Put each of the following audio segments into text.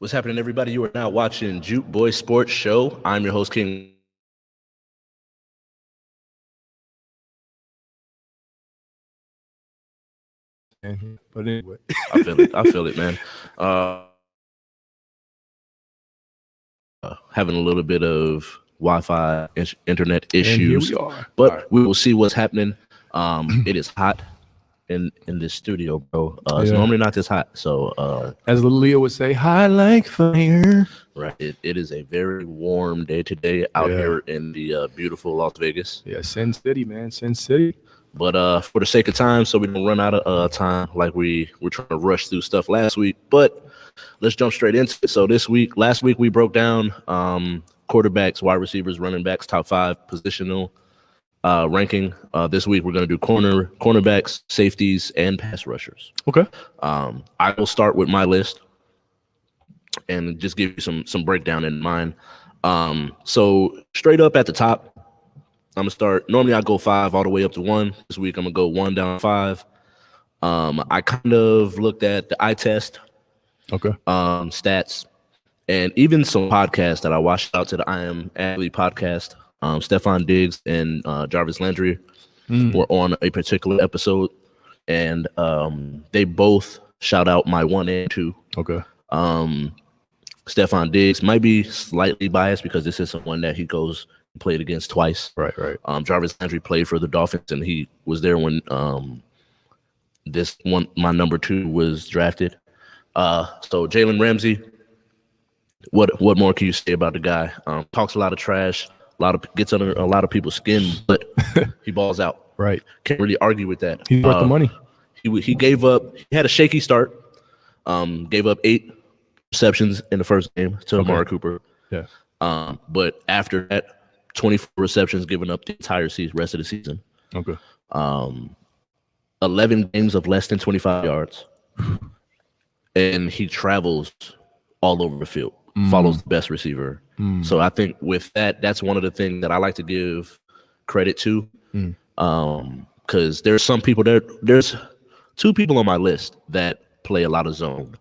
What's happening, everybody? You are now watching J.U.K Sports Show. I'm your host, King. But anyway, I feel it, man. Having a little bit of Wi-Fi internet issues, and here we are. but we will see what's happening. It is hot in this studio, bro. It's normally not this hot, so as little Leo would say, high like fire. Right. It is a very warm day today out here in the beautiful Las Vegas. Yeah, Sin City, man, Sin City. But for the sake of time, so we don't run out of time like we were trying to rush through stuff last week. But let's jump straight into it. So last week we broke down quarterbacks, wide receivers, running backs, top 5 positional ranking. This week we're going to do cornerbacks, safeties, and pass rushers. Okay. I will start with my list and just give you some breakdown in mind. So straight up at the top, I'm gonna start. Normally I go 5 all the way up to 1. This week I'm gonna go 1 down 5. I kind of looked at the eye test, stats, and even some podcasts that I watched. Out to the I Am Athlete podcast. Stephon Diggs and Jarvis Landry were on a particular episode, and they both shout out my 1 and 2. Okay. Stephon Diggs might be slightly biased because this is someone that he played against twice. Right. Jarvis Landry played for the Dolphins, and he was there when my number 2 was drafted. So Jalen Ramsey, what more can you say about the guy? Talks a lot of trash, gets under a lot of people's skin, but he balls out. Right. Can't really argue with that. He's worth the money. He had a shaky start. Gave up 8 receptions in the first game to Amari Cooper. Yeah. But after that, 24 receptions given up the entire rest of the season. Okay. 11 games of less than 25 yards. And he travels all over the field, follows the best receiver. So I think with that's one of the things that I like to give credit to. Because there's some people there's 2 people on my list that play a lot of zone.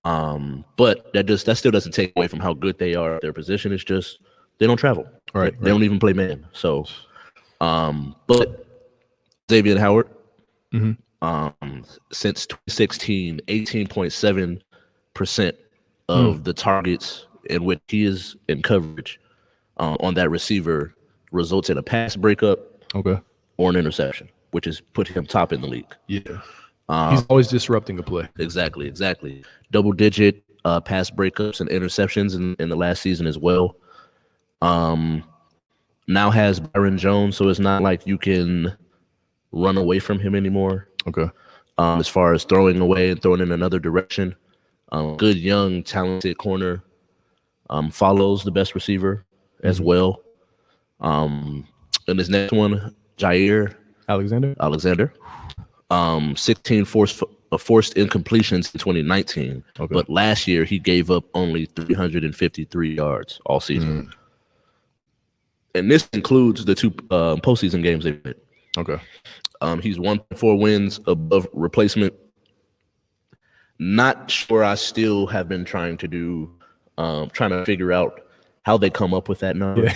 But that still doesn't take away from how good they are at their position. It's just they don't travel. Right. They don't even play man. So, but Xavier Howard, since 2016, 18.7% of the targets in which he is in coverage on that receiver results in a pass breakup, or an interception, which has put him top in the league. Yeah. He's always disrupting a play. Exactly. Double-digit pass breakups and interceptions in the last season as well. Now has Byron Jones, so it's not like you can run away from him anymore. Okay. As far as throwing away and throwing in another direction, good young talented corner. Follows the best receiver as well. And this next one, Jair Alexander. 16 forced incompletions in 2019, but last year he gave up only 353 yards all season. And this includes the 2 postseason games they played. Okay. He's 1.4 wins above replacement. Not sure. I still have been trying to figure out how they come up with that number. Yeah.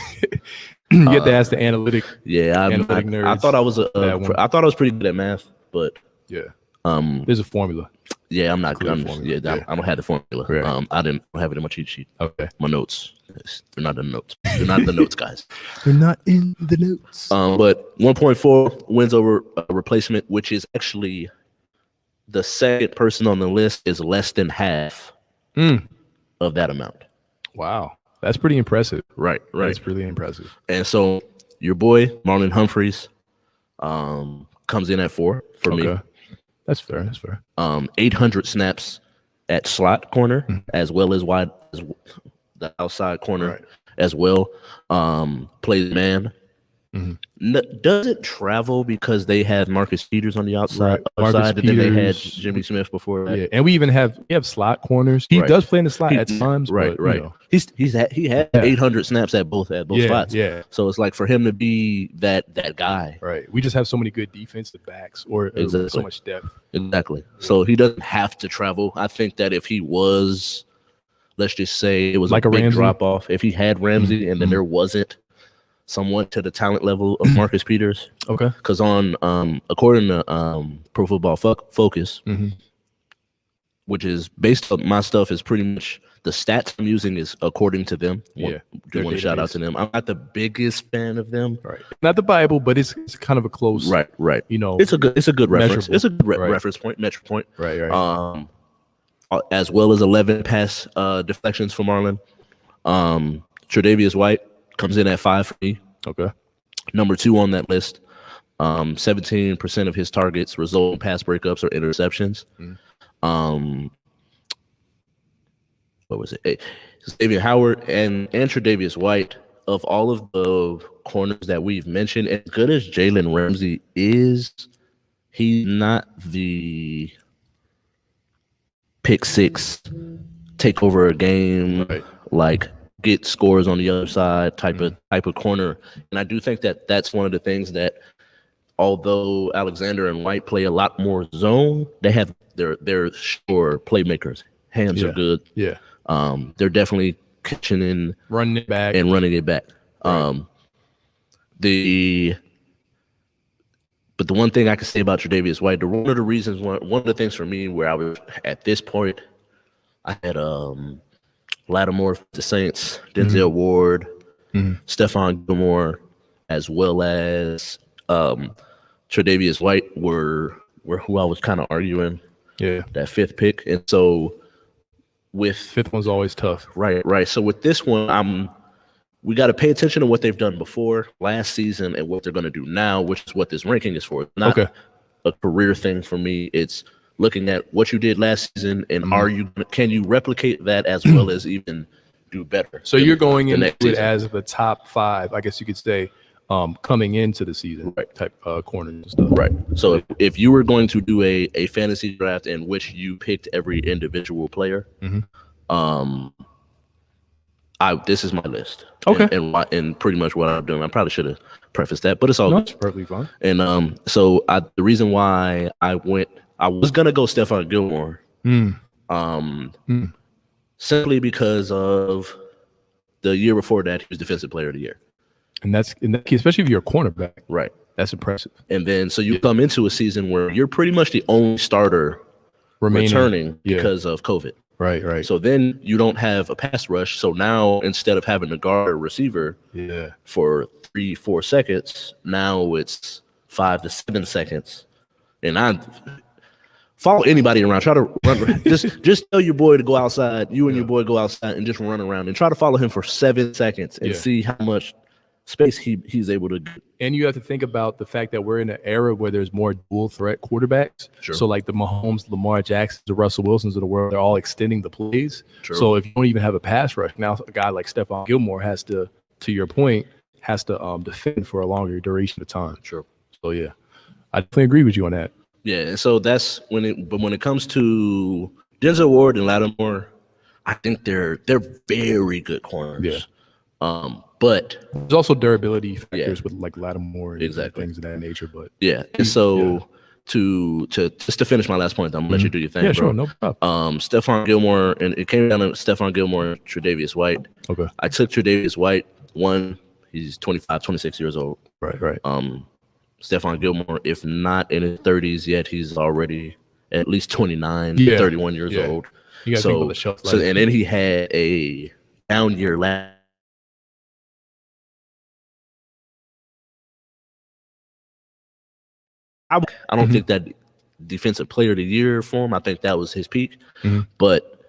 You have to ask the analytic. Yeah, I thought I was I thought I was pretty good at math, but there's a formula. Yeah, I'm not good. I don't have the formula. Right. I didn't have it in my cheat sheet. Okay. My notes. They're not in the notes. They're not in the notes, guys. They're not in the notes. But 1.4 wins over replacement, which is actually the second person on the list is less than half of that amount. Wow. That's pretty impressive. Right. That's really impressive. And so your boy, Marlon Humphreys, comes in at 4 for me. That's fair. 800 snaps at slot corner as well as wide as the outside corner as well. Plays man. Doesn't travel because they have Marcus Peters on the outside. And then they had Jimmy Smith before that. Yeah, and we have slot corners. He does play in the slot at times. Right. You know. He had 800 snaps at both spots. Yeah. So it's like for him to be that guy. Right. We just have so many good defensive backs or so much depth. Exactly. So he doesn't have to travel. I think that if he was let's just say it was like a big Ramsey? drop off, if he had Ramsey and then there wasn't someone to the talent level of Marcus Peters. Okay. Because on according to Pro Football Focus, which is based on my stuff, is pretty much the stats I'm using is according to them. Yeah, do want to shout out to them. I'm not the biggest fan of them. Right. Not the Bible, but it's kind of a close. Right. You know, it's a good reference. measurable. It's a good reference point, metric point. Right. As well as 11 pass deflections for Marlon. Tre'Davious White comes in at 5 for me. Okay. Number 2 on that list. 17% of his targets result in pass breakups or interceptions. What was it? Xavier Howard and Tre'Davious White, of all of the corners that we've mentioned, as good as Jalen Ramsey is, he's not the pick six, take over a game, like get scores on the other side type of corner. And I do think that that's one of the things that, although Alexander and White play a lot more zone, they have their sure playmakers. Hands are good. Yeah. They're definitely catching in, running it back. Right. But the one thing I can say about Tre'Davious White, one of the things for me where I was at this point, I had Lattimore for the Saints, Denzel Ward, Stephon Gilmore, as well as Tre'Davious White were who I was kind of arguing. Yeah. That 5th pick. And so with 5th one's always tough. Right. So with this one, we got to pay attention to what they've done before last season and what they're going to do now, which is what this ranking is for. Not a career thing for me. It's looking at what you did last season and can you replicate that as well as even do better? So you're going into it as the top 5, I guess you could say, coming into the season, type corners and stuff. Right. So if you were going to do a fantasy draft in which you picked every individual player, this is my list. Okay. And pretty much what I'm doing. I probably should have prefaced that, but it's all good. It's perfectly fine. And so the reason why I was gonna go Stephon Gilmore, simply because of the year before that he was Defensive Player of the Year. And that's especially if you're a cornerback. Right. That's impressive. And then so you come into a season where you're pretty much the only starter returning because of COVID. Right. So then you don't have a pass rush. So now instead of having to guard a receiver for 3-4 seconds, now it's 5 to 7 seconds. And I follow anybody around. Try to run. just tell your boy to go outside. You and your boy go outside and just run around and try to follow him for 7 seconds and see how much space he's able to get. And you have to think about the fact that we're in an era where there's more dual threat quarterbacks. Sure. So like the Mahomes, Lamar Jacksons, the Russell Wilsons of the world, they're all extending the plays. Sure. So if you don't even have a pass rush, now a guy like Stephon Gilmore has to your point, has to defend for a longer duration of time. Sure. So yeah, I definitely agree with you on that. Yeah, and so that's when it comes to Denzel Ward and Lattimore, I think they're very good corners. Yeah. But there's also durability factors with like Lattimore and things of that nature. But and so to finish my last point, I'm gonna let you do your thing. Yeah, sure, no problem. Stephon Gilmore, and it came down to Stephon Gilmore and Tre'Davious White. Okay. I took Tre'Davious White. He's 25, 26 years old. Right. Stephon Gilmore, if not in his 30s yet, he's already at least 29, 31 years old. You gotta think about the shelf life. And then he had a down year last. I don't think that Defensive Player of the Year for him. I think that was his peak. But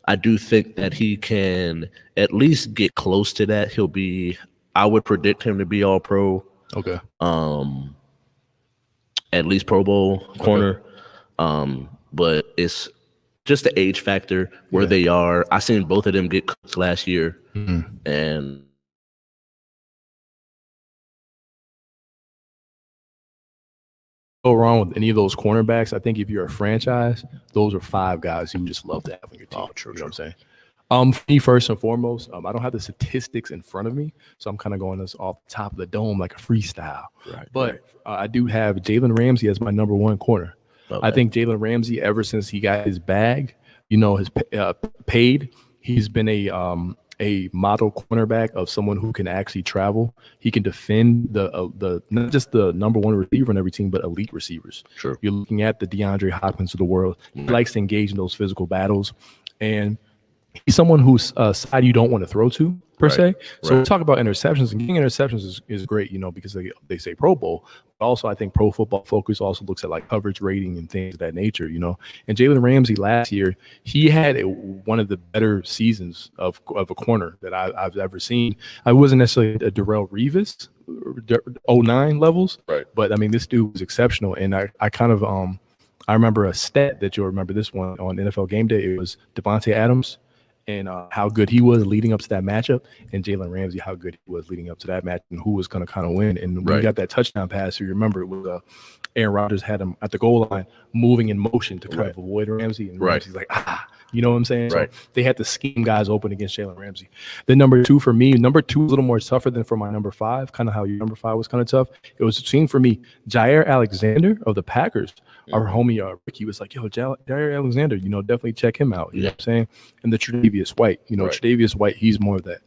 I do think that he can at least get close to that. I would predict him to be all pro. Okay. At least Pro Bowl corner. But it's just the age factor where they are. I seen both of them get cooked last year. And go wrong with any of those cornerbacks. I think if you're a franchise, those are 5 guys you just love to have on your team. True. You know what I'm saying? For me, first and foremost, I don't have the statistics in front of me, so I'm kind of going this off the top of the dome like a freestyle. But I do have Jalen Ramsey as my number 1 corner. Okay. I think Jalen Ramsey, ever since he got his bag, has paid. He's been a model cornerback of someone who can actually travel. He can defend the not just the number one receiver on every team, but elite receivers. Sure. You're looking at the DeAndre Hopkins of the world. He likes to engage in those physical battles, and he's someone whose side you don't want to throw to per se. So we talk about interceptions, and getting interceptions is great, because they say Pro Bowl. But also, I think Pro Football Focus also looks at like coverage rating and things of that nature. And Jalen Ramsey last year, he had one of the better seasons of a corner that I've ever seen. I wasn't necessarily a Darrell Revis 09 levels, but I mean this dude was exceptional, and I kind of I remember a stat that you'll remember this one on NFL Game Day. It was Devontae Adams and how good he was leading up to that matchup, and Jalen Ramsey, how good he was leading up to that match, and who was going to kind of win. And when he got that touchdown pass, you remember it was Aaron Rodgers had him at the goal line moving in motion to kind of avoid Ramsey, and Ramsey's like, you know what I'm saying? So they had to scheme guys open against Jalen Ramsey. Then number two for me, number two was a little more tougher than for my number five, kind of how your number five was kind of tough. It was between, for me, Jair Alexander of the Packers. Our homie Ricky was like, yo, Jair Alexander, definitely check him out. You know what I'm saying? And the Tre'Davious White, Tre'Davious White, he's more of that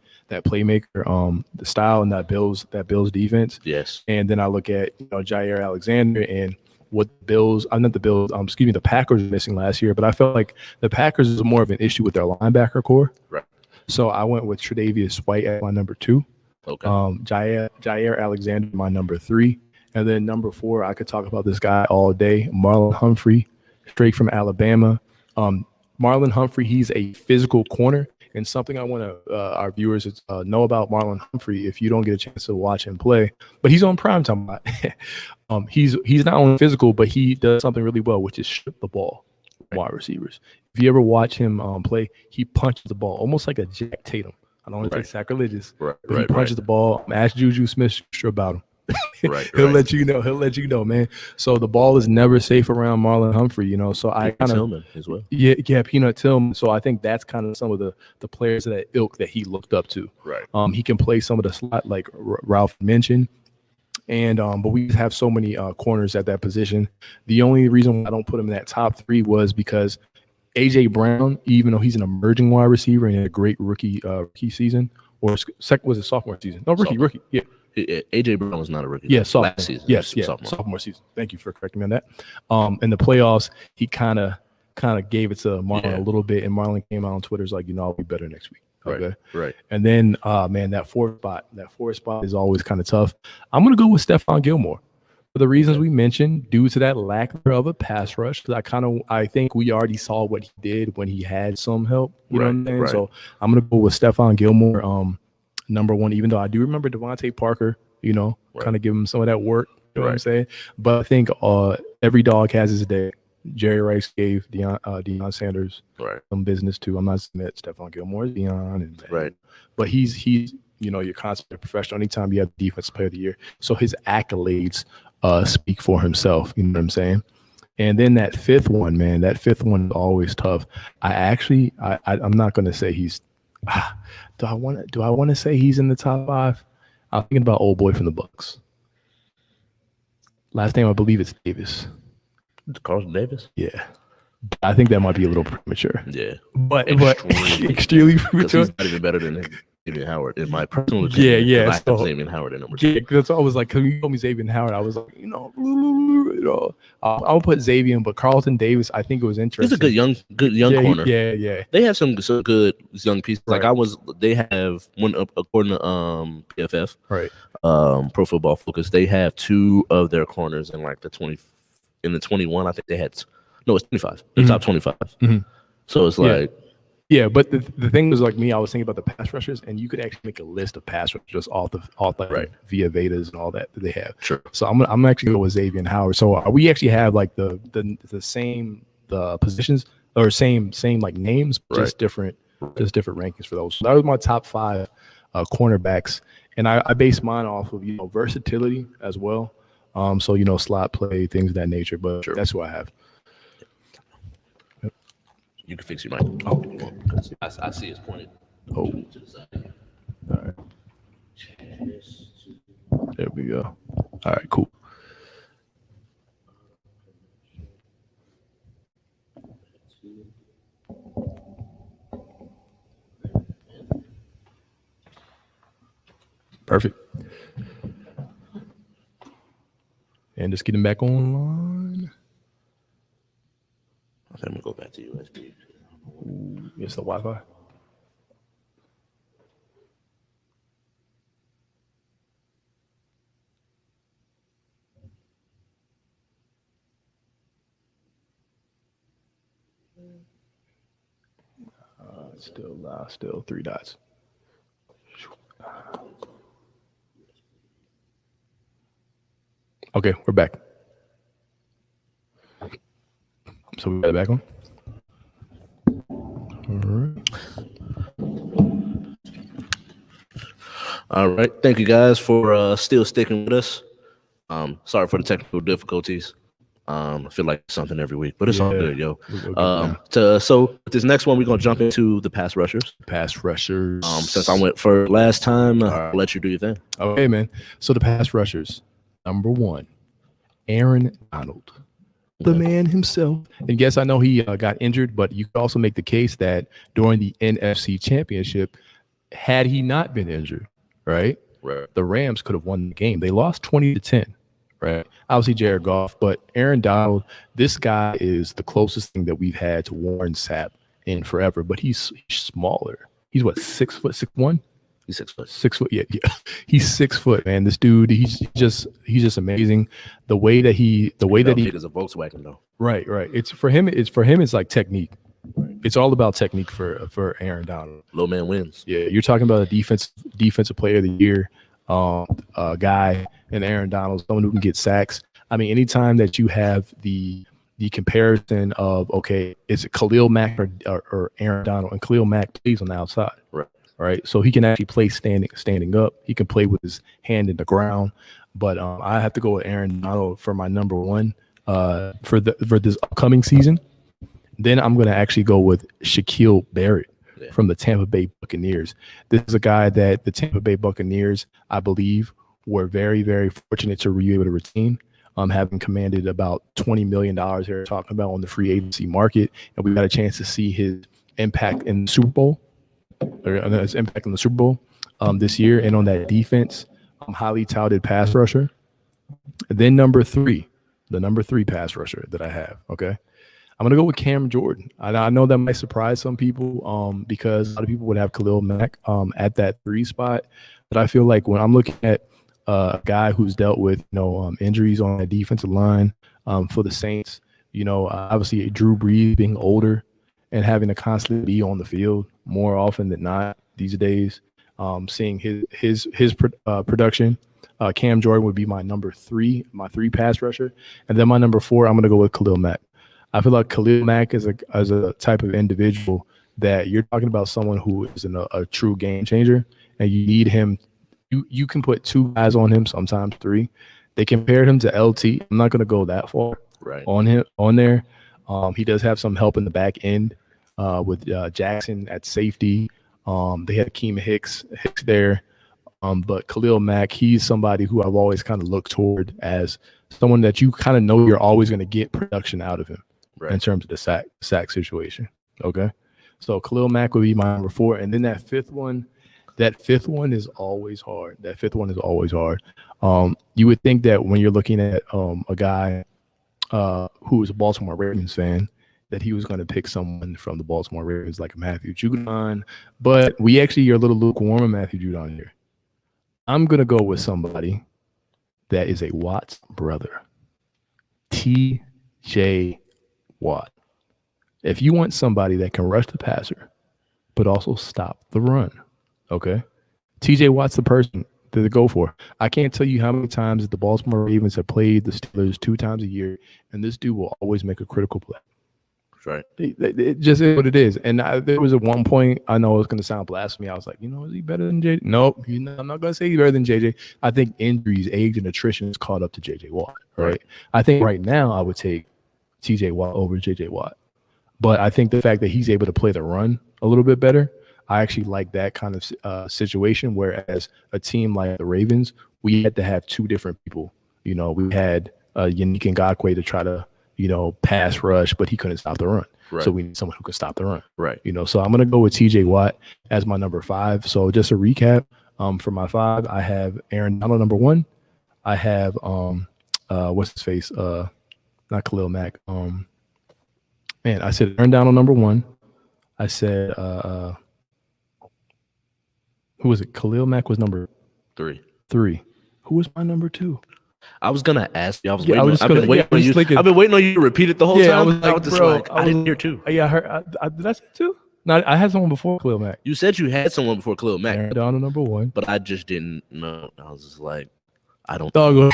playmaker, the style and that Bills defense. Yes. And then I look at, Jair Alexander and what the Packers were missing last year, but I felt like the Packers is more of an issue with their linebacker core. Right. So I went with Tre'Davious White at my number 2. Okay. Jair Alexander, my number 3. And then number 4, I could talk about this guy all day, Marlon Humphrey, straight from Alabama. Marlon Humphrey, he's a physical corner. And something I want to our viewers know about Marlon Humphrey, if you don't get a chance to watch him play, but he's on primetime a lot. He's not only physical, but he does something really well, which is strip the ball wide receivers. If you ever watch him play, he punches the ball almost like a Jack Tatum. I don't want to say sacrilegious, but he punches the ball. Ask Juju Smith-Schuster about him. He'll let you know, man. So the ball is never safe around Marlon Humphrey, So I kind of Tillman as well. Yeah, Peanut Tillman. So I think that's kind of some of the players of that ilk that he looked up to. Right. He can play some of the slot like Ralph mentioned, and but we have so many corners at that position. The only reason why I don't put him in that top 3 was because AJ Brown, even though he's an emerging wide receiver and had a great rookie season, or was it sophomore season? No, rookie. Yeah. AJ Brown was not a rookie. Yeah, sophomore. Last season. Yes, sophomore season. Thank you for correcting me on that. In the playoffs, he kind of gave it to Marlon a little bit, and Marlon came out on Twitter, like, I'll be better next week. Okay, right. And then, man, that fourth spot is always kind of tough. I'm gonna go with Stephon Gilmore for the reasons we mentioned, due to that lack of a pass rush. I think we already saw what he did when he had some help. You know what I'm saying? Right. So I'm gonna go with Stephon Gilmore. Number 1, even though I do remember Devontae Parker, kind of give him some of that work, you know what I'm saying? But I think every dog has his day. Jerry Rice gave Deion Sanders some business too. I'm not saying that Stephon Gilmore is Deion, but he's your constant professional. Anytime you have Defensive Player of the Year, so his accolades speak for himself. You know what I'm saying? And then that 5th one, man, is always tough. I'm not going to say he's. Do I want to say he's in the top 5? I'm thinking about old boy from the Bucks. Last name I believe it's Davis. Carlton Davis? Yeah. I think that might be a little premature. Yeah. But extremely premature. He's not even better than Xavier Howard, in my personal opinion. Yeah. So, Xavier Howard at number 2. Yeah, that's always like, because you told me Xavier Howard, I was like, I'll put Xavier, but Carlton Davis, I think it was interesting. He's a good young corner. Yeah. They have some good young pieces. Right. They have one according to PFF, right? Pro Football Focus. They have 2 of their corners in like the 20, in the 21. I think they had it's 25. The top 25. Mm-hmm. So it's like. Yeah, but the thing was, like me, I was thinking about the pass rushers, and you could actually make a list of pass rushers just off via Vedas and all that they have. Sure. So I'm actually going with Xavier and Howard. So we actually have like the same positions or same like names, just different rankings for those. So that was my top 5 cornerbacks, and I base mine off of versatility as well. So slot play, things of that nature. But that's who I have. You can fix your mic. Oh, I see it's pointed. Oh, to the side. All right. There we go. All right, cool. Perfect. And just getting back online. I think I'm gonna go back to USB. Ooh, it's the Wi-Fi. Still live, still 3 dots. Okay, we're back. So we got it back on. All right. Thank you guys for still sticking with us. Sorry for the technical difficulties. I feel like something every week, but it's all good, yo. So this next one, we're gonna jump into the pass rushers. Pass rushers. Since I went for last time, I'll let you do your thing. Okay, man. So the pass rushers, number 1, Aaron Donald, the man himself. And yes, I know he got injured, but you could also make the case that during the NFC Championship, had he not been injured, right, the Rams could have won the game. They lost 20-10. Right. Obviously, Jared Goff, but Aaron Donald, this guy is the closest thing that we've had to Warren Sapp in forever. But he's smaller. He's what, 6 foot, 6'1"? He's 6 foot. 6 foot. Yeah. He's 6 foot, man. This dude, he's just amazing. The way that he big as a Volkswagen though. Right. It's for him. It's like technique. It's all about technique for Aaron Donald. Low man wins. Yeah, you're talking about a defensive player of the year. Guy and Aaron Donald, someone who can get sacks. I mean, anytime that you have the comparison of, okay, is it Khalil Mack or Aaron Donald, and Khalil Mack plays on the outside, right? So he can actually play standing up. He can play with his hand in the ground. But I have to go with Aaron Donald for my number 1 for this upcoming season. Then I'm going to actually go with Shaquille Barrett from the Tampa Bay Buccaneers. This is a guy that the Tampa Bay Buccaneers, I believe, were very, very fortunate to be able to retain, having commanded about $20 million they're talking about on the free agency market. And we got a chance to see his impact in the Super Bowl, this year. And on that defense, highly touted pass rusher. And then the number 3 pass rusher that I have, okay? I'm going to go with Cam Jordan. I know that might surprise some people because a lot of people would have Khalil Mack at that 3 spot. But I feel like when I'm looking at a guy who's dealt with injuries on the defensive line for the Saints, obviously Drew Brees being older and having to constantly be on the field more often than not these days, seeing his production, Cam Jordan would be my number 3, my 3 pass rusher. And then my number 4, I'm going to go with Khalil Mack. I feel like Khalil Mack is a type of individual that you're talking about, someone who is a true game changer, and you need him. You can put 2 guys on him, sometimes 3. They compared him to LT. I'm not going to go that far on there. He does have some help in the back end with Jackson at safety. They had Akeem Hicks there. But Khalil Mack, he's somebody who I've always kind of looked toward as someone that you kind of know you're always going to get production out of him in terms of the sack situation. Okay. So Khalil Mack would be my number 4. And then that fifth one is always hard. You would think that when you're looking at a guy who is a Baltimore Ravens fan, that he was going to pick someone from the Baltimore Ravens like Matthew Judon, but we actually are a little lukewarm on Matthew Judon here. I'm going to go with somebody that is a Watt's brother, T.J. Watt. If you want somebody that can rush the passer, but also stop the run, okay, T.J. Watt's the person to go for. I can't tell you how many times the Baltimore Ravens have played the Steelers 2 times a year, and this dude will always make a critical play. Right. It just is what it is. And there was at one point, I know it's going to sound blasphemy. I was like, is he better than JJ? Nope. I'm not going to say he's better than JJ. I think injuries, age, and attrition has caught up to JJ Watt. Right. I think right now I would take TJ Watt over JJ Watt. But I think the fact that he's able to play the run a little bit better, I actually like that kind of situation. Whereas a team like the Ravens, we had to have 2 different people. We had Yannick Ngakoue to try to pass rush, but he couldn't stop the run. Right. So we need someone who can stop the run. Right. So I'm going to go with TJ Watt as my number 5. So just a recap, For my 5, I have Aaron Donald number 1. I have what's his face? Not Khalil Mack. Man, I said Aaron Donald number 1. I said who was it? Khalil Mack was number 3. Who was my number 2? I was gonna ask you. I've been waiting on you. I've been waiting on you to repeat it the whole time. I was just like, I didn't hear 2. Yeah, I heard. Did I say 2? No, I had someone before Khalil Mack. You said you had someone before Khalil Mack. Aaron Donald number 1. But I just didn't know. I was just like, I don't know.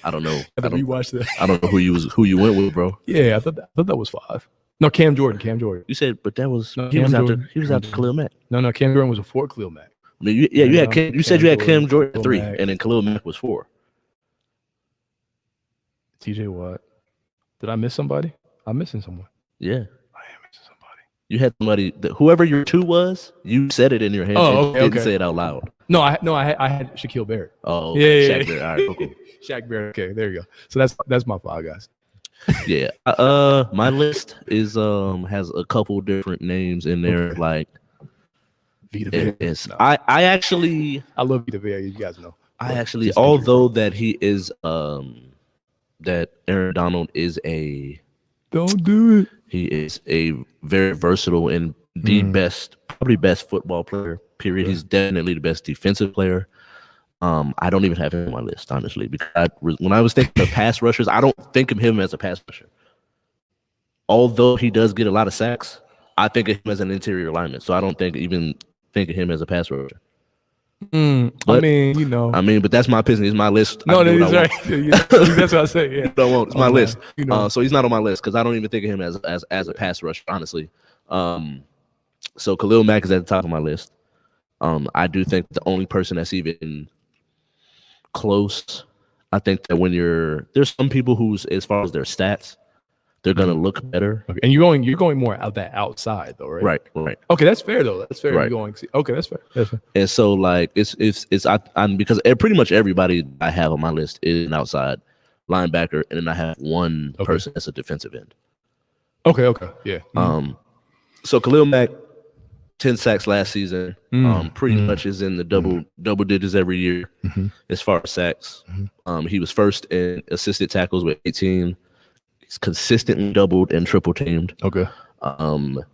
I don't know. I don't know who you went with, bro. Yeah, I thought that was 5. No, Cam Jordan. You said, but that was no, he was after Khalil Mack. No, Cam Jordan was before Khalil Mack. I mean, you said you had Cam Jordan at 3, and then Khalil Mack was 4. TJ Watt. Did I miss somebody? I'm missing someone. Yeah, I am missing somebody. You had somebody whoever your 2 was. You said it in your head. Oh, okay, didn't say it out loud. No, I had Shaquille Barrett. Oh, yeah. Shaq Barrett. All right, cool. Shaq Barrett. Okay, there you go. So that's my 5 guys. Yeah. My list is has a couple different names in there. Okay. Like Vita Vea. No. I love Vita Vea. You guys know. Although that he is that Aaron Donald is don't do it. He is a very versatile and the probably best football player. Period. Yeah. He's definitely the best defensive player. I don't even have him on my list, honestly, because when I was thinking of pass rushers, I don't think of him as a pass rusher. Although he does get a lot of sacks, I think of him as an interior lineman. So I don't think of him as a pass rusher. But, but that's my opinion. It's my list. No, that's right. That's what I say. Yeah, don't want. It's my list. So he's not on my list because I don't even think of him as a pass rusher, honestly. So Khalil Mack is at the top of my list. I do think the only person that's even close, I think that there's some people who's, as far as their stats, they're gonna look better. Okay. And you're going more out that outside though, right? Right. Okay, that's fair though. That's fair. Right. Okay, that's fair. And so like it's because pretty much everybody I have on my list is an outside linebacker, and then I have one person that's a defensive end. Okay, yeah. So Khalil Mack, 10 sacks last season. Pretty much is in the double digits every year as far as sacks. He was first in assisted tackles with 18. He's consistently doubled and triple teamed. Okay. Another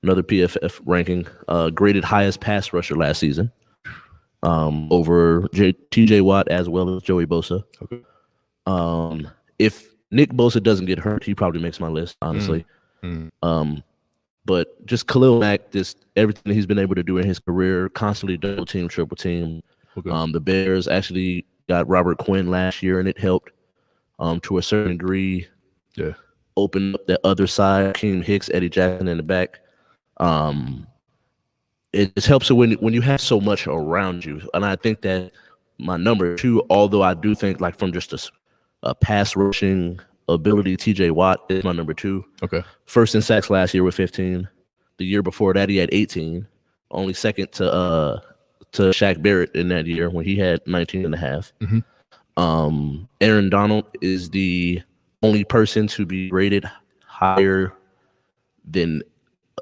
PFF ranking, graded highest pass rusher last season, over T.J. Watt as well as Joey Bosa. Okay. If Nick Bosa doesn't get hurt, he probably makes my list, honestly. But just Khalil Mack, just everything he's been able to do in his career, constantly double team, triple team. Okay. The Bears actually got Robert Quinn last year, and it helped to a certain degree. Yeah. Open up the other side, Keem Hicks, Eddie Jackson in the back. It just helps when you have so much around you. And I think that my number 2, although I do think like from just a pass rushing ability, TJ Watt is my number 2. Okay. First in sacks last year with 15. The year before that he had 18. Only second to Shaq Barrett in that year when he had 19 and a half. Aaron Donald is the only person to be rated higher than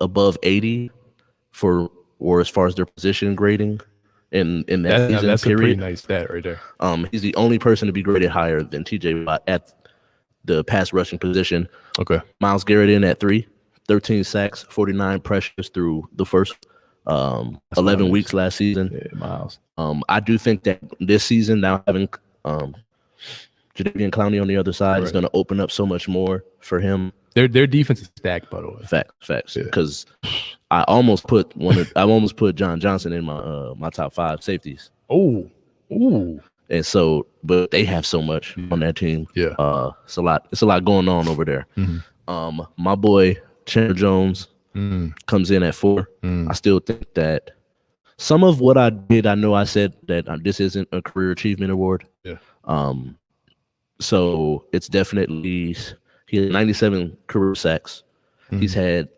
above 80 or as far as their position grading in that season. That's period. A pretty nice stat right there. He's the only person to be graded higher than TJ Watt at the pass rushing position. Okay. Myles Garrett in at 3, 13 sacks, 49 pressures through the first 11 weeks last season. Yeah, Myles. I do think that this season, now having Jadeveon Clowney on the other side is going to open up so much more for him. Their defense is stacked, by the way. Facts. Because I almost put John Johnson in my top 5 safeties. Oh. And so, but they have so much on that team. Yeah. It's a lot going on over there. My boy Chandler Jones comes in at 4. I still think that some of what I did, I know I said that this isn't a career achievement award. Yeah. So it's definitely, he had 97 career sacks. He's had,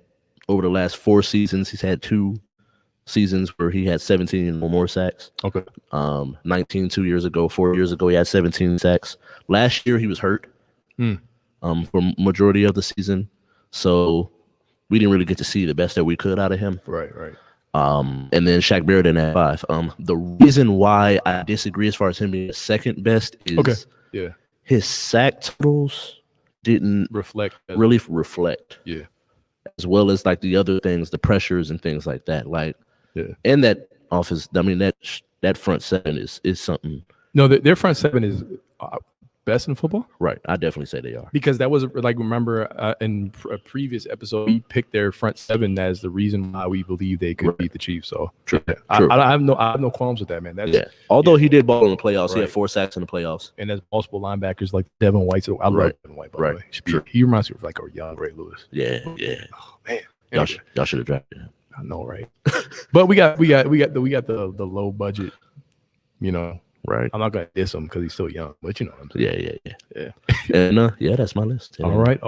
over the last 4 seasons, he's had 2 seasons where he had 17 or more sacks. Okay. 19 2 years ago. 4 years ago, he had 17 sacks. Last year, he was hurt for majority of the season. So we didn't really get to see the best that we could out of him. Right. And then Shaq Barrett in at 5. The reason why I disagree as far as him being the second best is his sack totals didn't really reflect. Yeah. As well as like the other things, the pressures and things like that. Like, and that offense, I mean, that front seven is something. No, their front seven is best in football. Right. I definitely say they are. Because that was like, remember in a previous episode, we picked their front seven as the reason why we believe they could beat the Chiefs. So true. I have no qualms with that, man. Although he did ball in the playoffs, he had 4 sacks in the playoffs. And there's multiple linebackers like Devin White. So I love Devin White, by the way. He reminds me of like a young Ray Lewis. Yeah. Oh man. Y'all should have drafted him. I know, right? But we got the low budget, Right. I'm not gonna diss him because he's still young, but you know what I'm saying. Yeah. And that's my list. All right.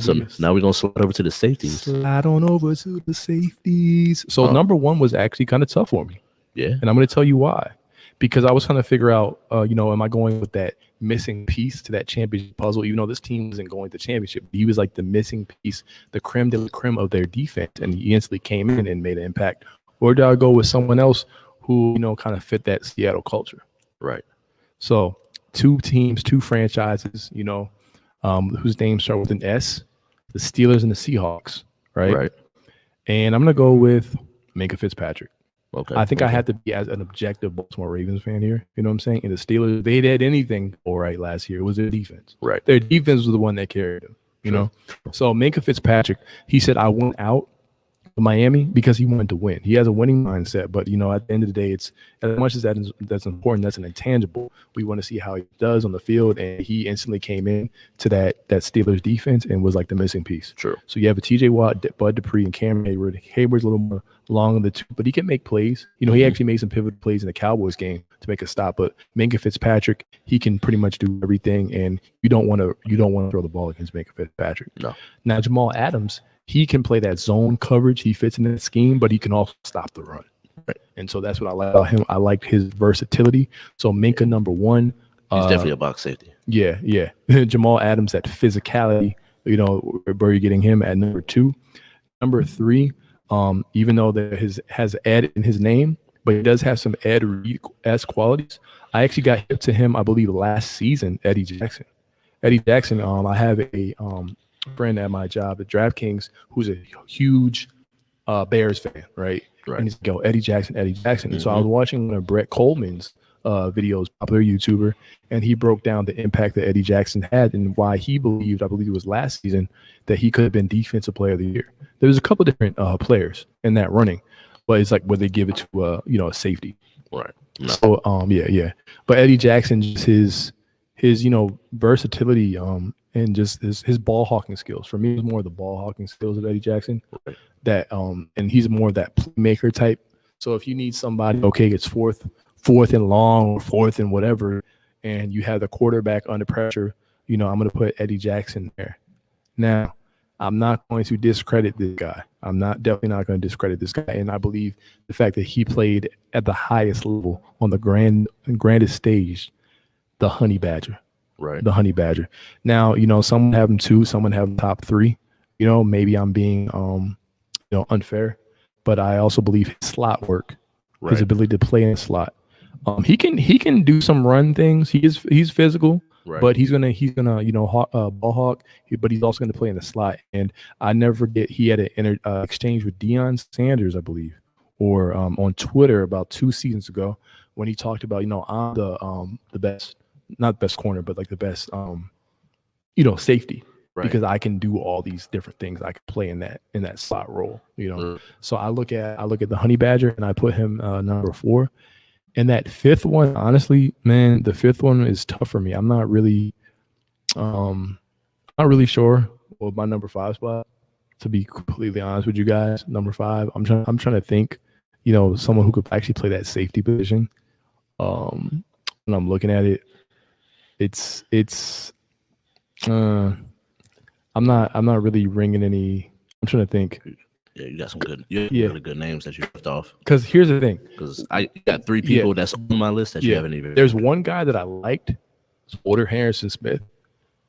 So now we're gonna slide over to the safeties. Slide on over to the safeties. So number 1 was actually kind of tough for me. Yeah. And I'm gonna tell you why. Because I was trying to figure out, am I going with that missing piece to that championship puzzle? Even though this team wasn't going to championship, he was like the missing piece, the creme de la creme of their defense, and he instantly came in and made an impact. Or did I go with someone else who, kind of fit that Seattle culture? Right. So 2 teams, 2 franchises, whose names start with an S, the Steelers and the Seahawks, right? And I'm going to go with Minkah Fitzpatrick. Okay. I think I have to be as an objective Baltimore Ravens fan here. You know what I'm saying? And the Steelers, they did anything all right last year. It was their defense. Right. Their defense was the one that carried them, you know? So Minkah Fitzpatrick, he said, I went out to Miami because he wanted to win. He has a winning mindset, but, at the end of the day, it's as much as that's important, that's an intangible. We want to see how he does on the field, and he instantly came in to that Steelers defense and was like the missing piece. True. So you have a TJ Watt, Bud Dupree, and Cam Hayward. Hayward's a little more long of the two, but he can make plays. He actually made some pivotal plays in the Cowboys game to make a stop. But Minkah Fitzpatrick, he can pretty much do everything, and you don't want to throw the ball against Minkah Fitzpatrick. No. Now Jamal Adams, he can play that zone coverage. He fits in that scheme, but he can also stop the run. Right. And so that's what I like about him. I like his versatility. So Minkah, number 1. He's definitely a box safety. Yeah. Jamal Adams, that physicality, where you're getting him at number 2. Number 3, even though has Ed in his name, but he does have some Ed Reed-esque qualities. I actually got hit to him, I believe, last season, Eddie Jackson. I have a friend at my job at DraftKings who's a huge Bears fan, right? And he's like, Eddie Jackson. And so I was watching one of Brett Coleman's videos, popular YouTuber, and he broke down the impact that Eddie Jackson had and why he believed, I believe it was last season, that he could have been Defensive Player of the Year. There was a couple different players in that running, but it's like where they give it to a safety. Right. No. So yeah. But Eddie Jackson, just his versatility and just his ball hawking skills. For me, it was more of the ball hawking skills of Eddie Jackson. Right. That and he's more of that playmaker type. So if you need somebody, it's fourth and long or fourth and whatever, and you have the quarterback under pressure, I'm going to put Eddie Jackson there. Now, I'm not going to discredit this guy. Definitely not going to discredit this guy. And I believe the fact that he played at the highest level on the grandest stage, the Honey Badger. Right. The Honey Badger. Now, some have him 2, someone have him top 3. Maybe I'm being unfair, but I also believe his slot work, his ability to play in the slot. He can do some run things. He's physical, but he's gonna ball hawk. But he's also gonna play in the slot. And I never forget he had an exchange with Deion Sanders, I believe, or on Twitter about 2 seasons ago when he talked about I'm the best, not best corner, but like the best safety. Right. Because I can do all these different things. I can play in that slot role, So I look at the Honey Badger and I put him number 4. And that 5th one, honestly, man, the 5th one is tough for me. I'm not really sure what my number 5 spot. To be completely honest with you guys, number 5. I'm trying to think, someone who could actually play that safety position. When I'm looking at it, it's. I'm not really ringing any. I'm trying to think. Yeah, you got some good, really good names that you left off. Because here's the thing. Because I got 3 people that's on my list that you haven't even. There's one guy that I liked, Order Harrison Smith,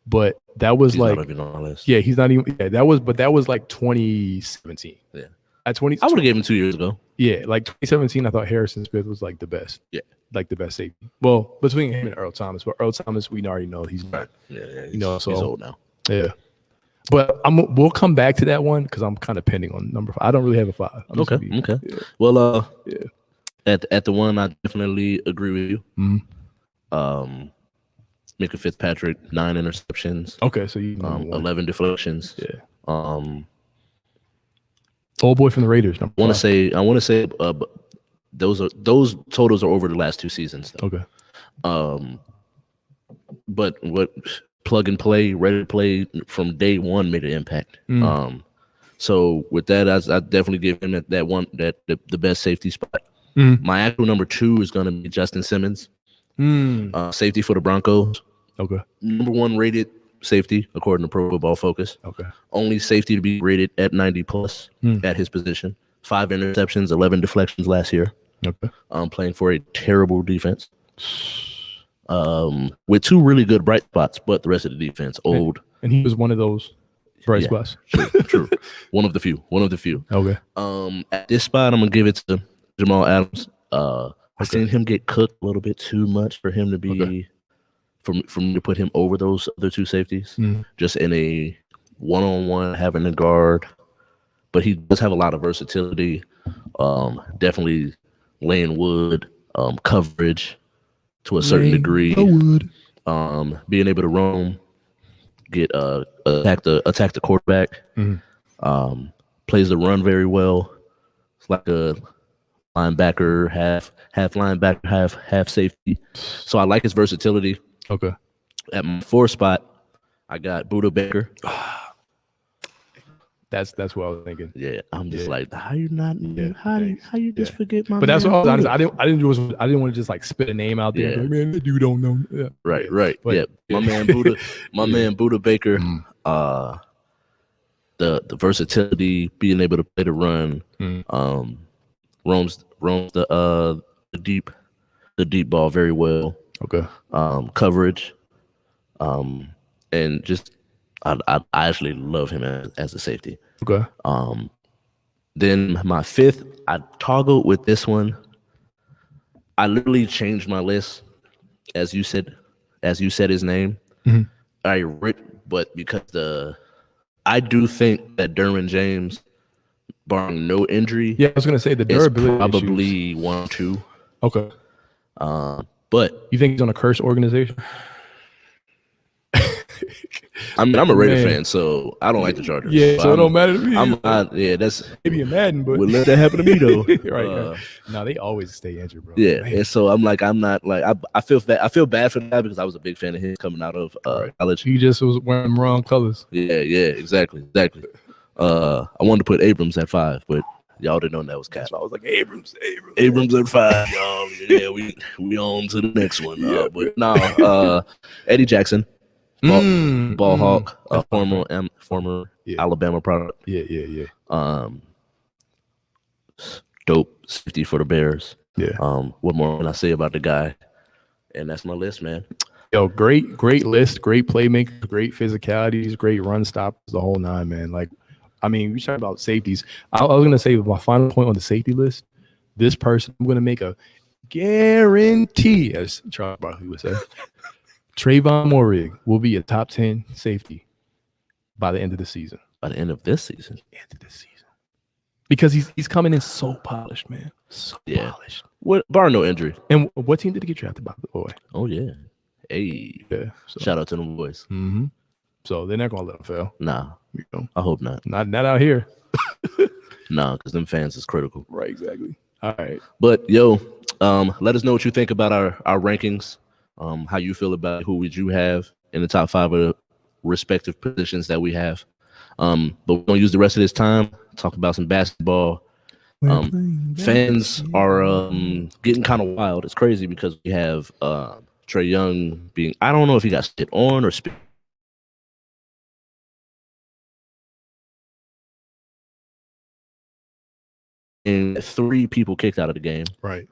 but that was he's not even on my list. Yeah, he's not even. Yeah, that was like 2017. Yeah. At 20, I would have gave him 2 years ago. Yeah, like 2017, I thought Harrison Smith was like the best. Yeah. Like the best safety. Well, between him and Earl Thomas, but Earl Thomas, we already know he's not. Yeah, So he's old now. Yeah. But we'll come back to that one because I'm kind of pending on number 5. I don't really have a 5. Okay. Yeah. Well, at the one, I definitely agree with you. Mm-hmm. Micah Fitzpatrick, 9 interceptions. Okay, so you 11 deflections. Yeah. Old boy from the Raiders. I want to say those totals are over the last 2 seasons. Though. Okay. But what plug and play, ready to play from day one made an impact. So with that, I definitely give him the best safety spot. My actual number 2 is going to be Justin Simmons, safety for the Broncos. Okay. Number 1 rated safety according to Pro Football Focus. Okay. Only safety to be rated at 90 plus at his position. 5 interceptions, 11 deflections last year. Okay. Playing for a terrible defense. With 2 really good bright spots, but the rest of the defense old. And he was one of those bright spots. True. One of the few. Okay. At this spot, I'm gonna give it to Jamal Adams. I've seen him get cooked a little bit too much for him to be for me to put him over those other 2 safeties. Just in a one-on-one, having a guard. But he does have a lot of versatility. Definitely laying wood, coverage to a certain degree. Being able to roam, get attack the quarterback. Plays the run very well. It's like a linebacker, half linebacker, half safety. So I like his versatility. Okay. At my 4 spot, I got Buda Baker. That's what I was thinking. Yeah, I'm just like, how you not? How you just forget my? But that's man what I was Buda? honest. I didn't want to just like spit a name out there. Like, man, that dude don't know. Yeah. Right. But, my man Buda, man Buda Baker. The versatility, being able to play the run, roams the deep ball very well. Okay. Coverage, and just I actually love him as a safety. Okay. Then my 5th, I toggled with this one. I literally changed my list as you said his name. But because I do think that Derwin James, barring no injury, I was gonna say the durability probably issues. 1 or 2. Okay. But you think he's on a cursed organization? I'm a Raider fan, so I don't like the Chargers. Yeah, so it don't matter to me. I'm not. Yeah, that's maybe a Madden, but would let that happen to me though. right. No, they always stay injured, bro. Yeah, and so I'm not like I feel bad for that because I was a big fan of his coming out of college. He just was wearing the wrong colors. Yeah, exactly. I wanted to put Abrams at 5, but y'all didn't know that was cap. So I was like Abrams at 5, y'all. Yeah, we on to the next one. But no, Eddie Jackson. Ball hawk, former Alabama product. Yeah. Dope safety for the Bears. Yeah. What more can I say about the guy? And that's my list, man. Yo, great list, great playmakers, great physicalities, great run stops, the whole 9, man. Like, I mean, we talk about safeties. I was gonna say my final point on the safety list. This person, I'm gonna make a guarantee, as Charles Barkley would say. Trayvon Moehrig will be a top 10 safety by the end of the season. By the end of this season? Because he's coming in so polished, man. So polished. Bar no injury. And what team did he get drafted by, the boy? Oh, yeah. Hey. Yeah. Shout out to them boys. Mm-hmm. So they're not going to let him fail. Nah. You know? I hope not. Not out here. Nah, because them fans is critical. Right, exactly. All right. But, yo, let us know what you think about our rankings. How you feel about who would you have in the top 5 of the respective positions that we have. But we're going to use the rest of this time to talk about some basketball. Fans are getting kind of wild. It's crazy because we have Trae Young being, I don't know if he got spit on or spit. And 3 people kicked out of the game. Right.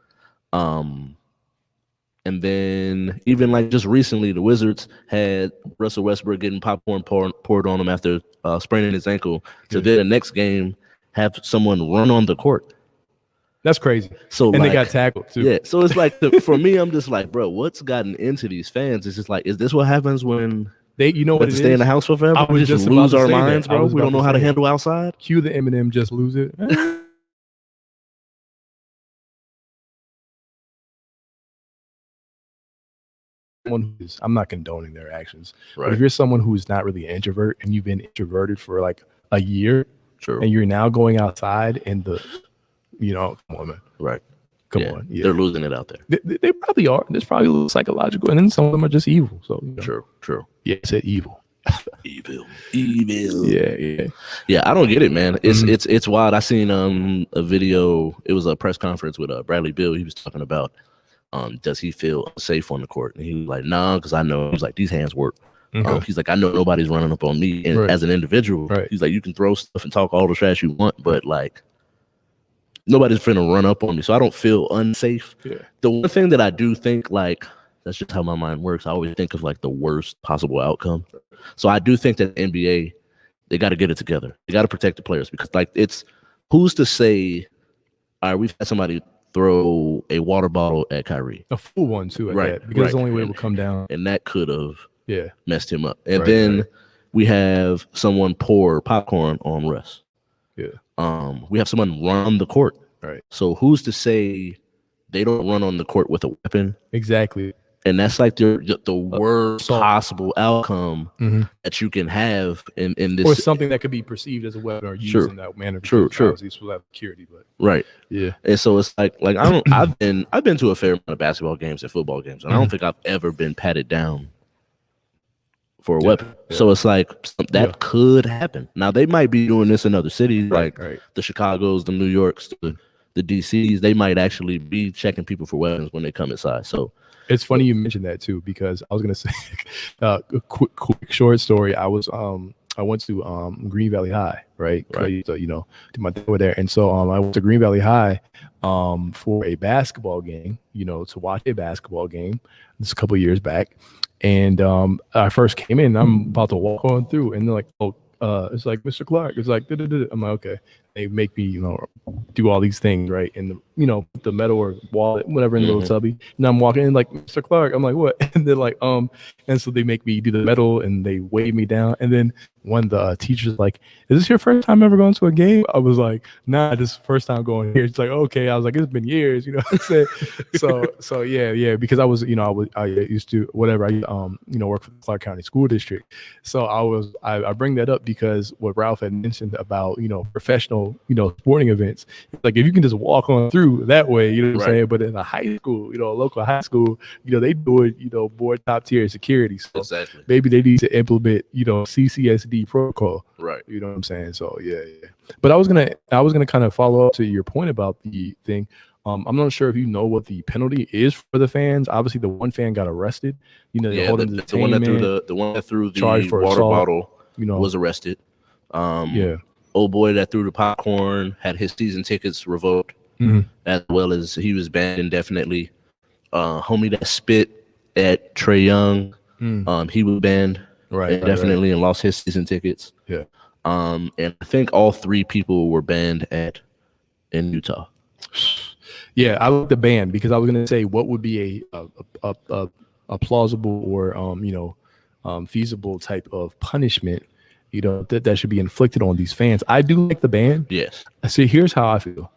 And then even like just recently, the Wizards had Russell Westbrook getting popcorn poured on him after spraining his ankle. So then the next game, have someone run on the court. That's crazy. So and like, they got tackled too. Yeah. So it's like for me, I'm just like, bro, what's gotten into these fans? It's just like, is this what happens when you know we what have to it stay in is? the house for forever? I was We just just about lose to our say that. minds, I bro. was We about don't know to how to say it. handle outside. Cue the Eminem, just lose it. I'm not condoning their actions, Right. but if you're someone who's not really an introvert and you've been introverted for like a year, True. and you're now going outside and come on, man. Right. Come on. Yeah. They're losing it out there. They probably are. There's probably a little psychological, and then some of them are just evil. So True. Yeah, I said evil. Evil. Yeah. I don't get it, man. It's wild. I seen a video. It was a press conference with Bradley Beal. He was talking about does he feel safe on the court, and he was like, nah, because I know. He's like, these hands work. Okay. He's like, I know nobody's running up on me, and as an individual, he's like, you can throw stuff and talk all the trash you want, but like, nobody's finna run up on me, so I don't feel unsafe. Yeah. The one thing that I do think, like, that's just how my mind works. I always think of like the worst possible outcome. So I do think that the NBA, they got to get it together. They got to protect the players, because like, it's who's to say, all right, we've had somebody throw a water bottle at Kyrie, a full one too, at Right, that, because the right. only way it will come down. and that could have Yeah. messed him up. And then we have someone pour popcorn on Russ. Yeah. We have someone run the court. Right. So who's to say they don't run on the court with a weapon? Exactly. And that's like the worst assault. possible outcome that you can have in this, Or something that could be perceived as a weapon or used in that manner. True. Obviously, it's supposed to have security, but right. Yeah. And so it's like I don't. I've been to a fair amount of basketball games and football games, and I don't think I've ever been patted down for a weapon. Yeah. So it's like that could happen. Now they might be doing this in other cities, like right. the Chicagos, the New Yorks, the DCs. They might actually be checking people for weapons when they come inside. So it's funny you mentioned that too, because I was gonna say a quick short story. I went to Green Valley High, right? I used to, do my thing over there, and so I went to Green Valley High for a basketball game, to watch a basketball game. This a couple of years back, and I first came in. I'm about to walk on through, and they're like, "Oh, it's like Mr. Clark." It's like, I'm like, okay. They make me, do all these things, right? And the metal or wallet, whatever, in the little tubby. And I'm walking in like, Mr. Clark. I'm like, what? And they're like, and so they make me do the metal, and they wave me down. And then one of the teachers like, "Is this your first time ever going to a game?" I was like, "Nah, this is the first time going here." It's like, okay. I was like, it's been years, So yeah, because I was, I used to whatever. I work for the Clark County School District. So I bring that up because what Ralph had mentioned about professional sporting events, like if you can just walk on through that way, what I'm saying. But in a high school, a local high school, they do it, board top tier security. So exactly. maybe they need to implement, CCSD protocol. Right. You know what I'm saying? So yeah. But I was gonna kind of follow up to your point about the thing. I'm not sure if you know what the penalty is for the fans. Obviously, the one fan got arrested. The one that threw the charged for water assault, bottle, was arrested. Old boy that threw the popcorn had his season tickets revoked, as well as he was banned indefinitely. Homie that spit at Trae Young, he was banned indefinitely and lost his season tickets. Yeah. And I think all three people were banned in Utah. Yeah, I like the ban, because I was gonna say what would be a plausible or feasible type of punishment, that should be inflicted on these fans. I do like the ban. Yes. See, here's how I feel.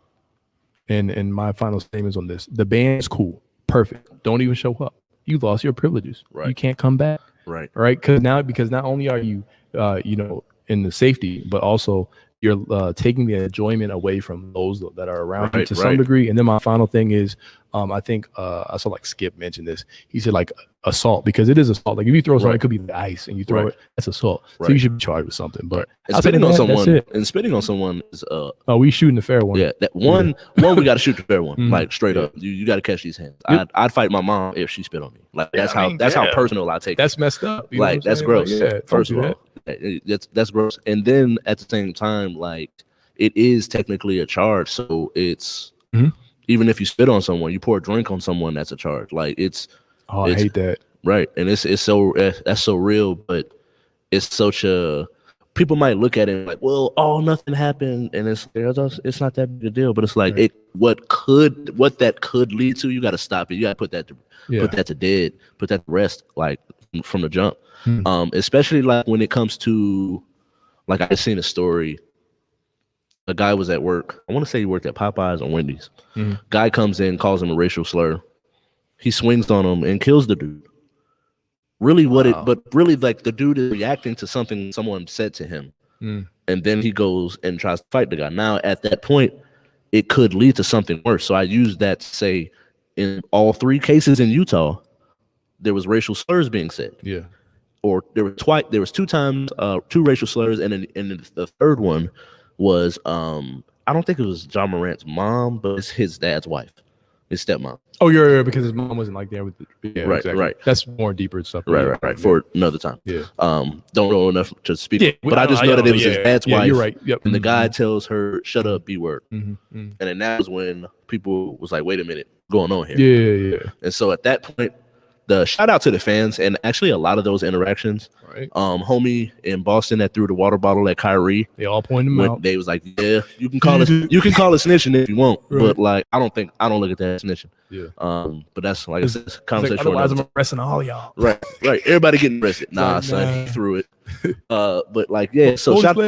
And my final statements on this: the ban is cool, perfect. Don't even show up. You lost your privileges. Right. You can't come back. Right. Right. Because not only are you in the safety, but also you're taking the enjoyment away from those that are around you to some degree. And then my final thing is, I think I saw like Skip mention this. He said like assault, because it is assault. Like if you throw something, it could be the ice, and you throw it, that's assault. So you should be charged with something. But spitting on someone is we shooting the fair one. Yeah, that one we got to shoot the fair one, like straight up. You got to catch these hands. I'd fight my mom if she spit on me. Like that's how personal I take. That's messed up. Like that's gross. Like, first of all, that's gross. And then at the same time, like it is technically a charge. So it's even if you spit on someone, you pour a drink on someone, that's a charge. Like I hate that. Right, and it's so that's so real, but it's such a people might look at it like, well, oh, nothing happened, and it's not that big a deal. But it's like what that could lead to. You got to stop it. You got to put that to dead, put that to rest, like from the jump. Especially like when it comes to, like, I seen a story. A guy was at work. I want to say he worked at Popeyes or Wendy's. Guy comes in, calls him a racial slur. He swings on him and kills the dude. Really, but really, like, the dude is reacting to something someone said to him, and then he goes and tries to fight the guy. Now, at that point, it could lead to something worse. So I use that to say, in all 3 cases in Utah, there was racial slurs being said. Yeah. Or there was 2 times 2 racial slurs, and the third one was I don't think it was John Morant's mom, but it's his dad's wife, his stepmom. Oh, yeah, because his mom wasn't like there with right, exactly. Right. That's more deeper stuff. Right. For another time. Yeah. Don't know enough to speak, but I just know that it was his dad's wife. You're right. Yep. And the guy tells her, "Shut up, B word." And then that was when people was like, "Wait a minute, what's going on here?" Yeah. And so at that point, the shout out to the fans, and actually a lot of those interactions. Right. Homie in Boston that threw the water bottle at Kyrie. They all pointed him out. They was like, "Yeah, you can call us snitching if you want," but like, I don't look at that as snitching. Yeah. But that's like a conversation. Like, otherwise, I'm arresting all y'all. Right. Everybody getting arrested. Nah, son, he threw it. But like, yeah. So shout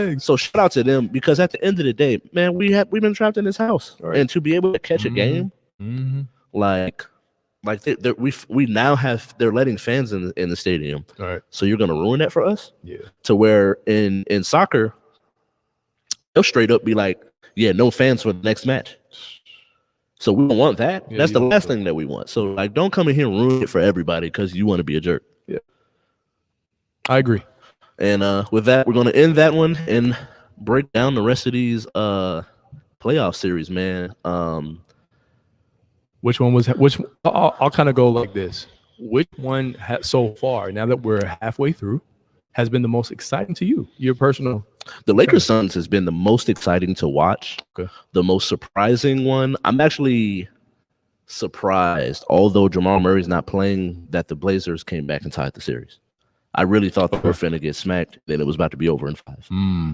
out to them, because at the end of the day, man, we've been trapped in this house, and to be able to catch a game, like we now have, they're letting fans in the stadium. All right. So you're gonna ruin that for us? Yeah. To where in soccer, they'll straight up be like, yeah, no fans for the next match. So we don't want that. That's the last thing that we want. So like, don't come in here and ruin it for everybody because you want to be a jerk. Yeah. I agree. And with that, we're gonna end that one and break down the rest of these playoff series, man. Which one was I'll kind of go like this. Which one so far, now that we're halfway through, has been the most exciting to you? Your personal. The Lakers Suns has been the most exciting to watch. Okay. The most surprising one. I'm actually surprised, although Jamal Murray's not playing, that the Blazers came back and tied the series. I really thought they were finna get smacked, then it was about to be over in 5.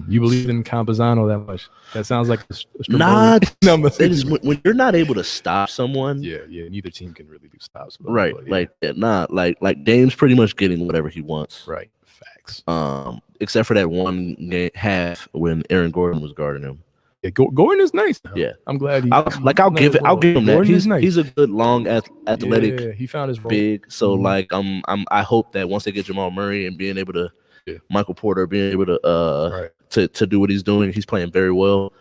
You believe in Campazano that much? That sounds like a nah. When you're not able to stop someone. Yeah. Neither team can really do stops. Right. Like Dame's pretty much getting whatever he wants. Right. Facts. Except for that one half when Aaron Gordon was guarding him. Yeah, Gordon is nice. Yeah, I'm glad. I'll give him that. He's a good long athletic. Yeah, he found his role. Big. So like I hope that once they get Jamal Murray and being able to Michael Porter being able to do what he's doing, he's playing very well.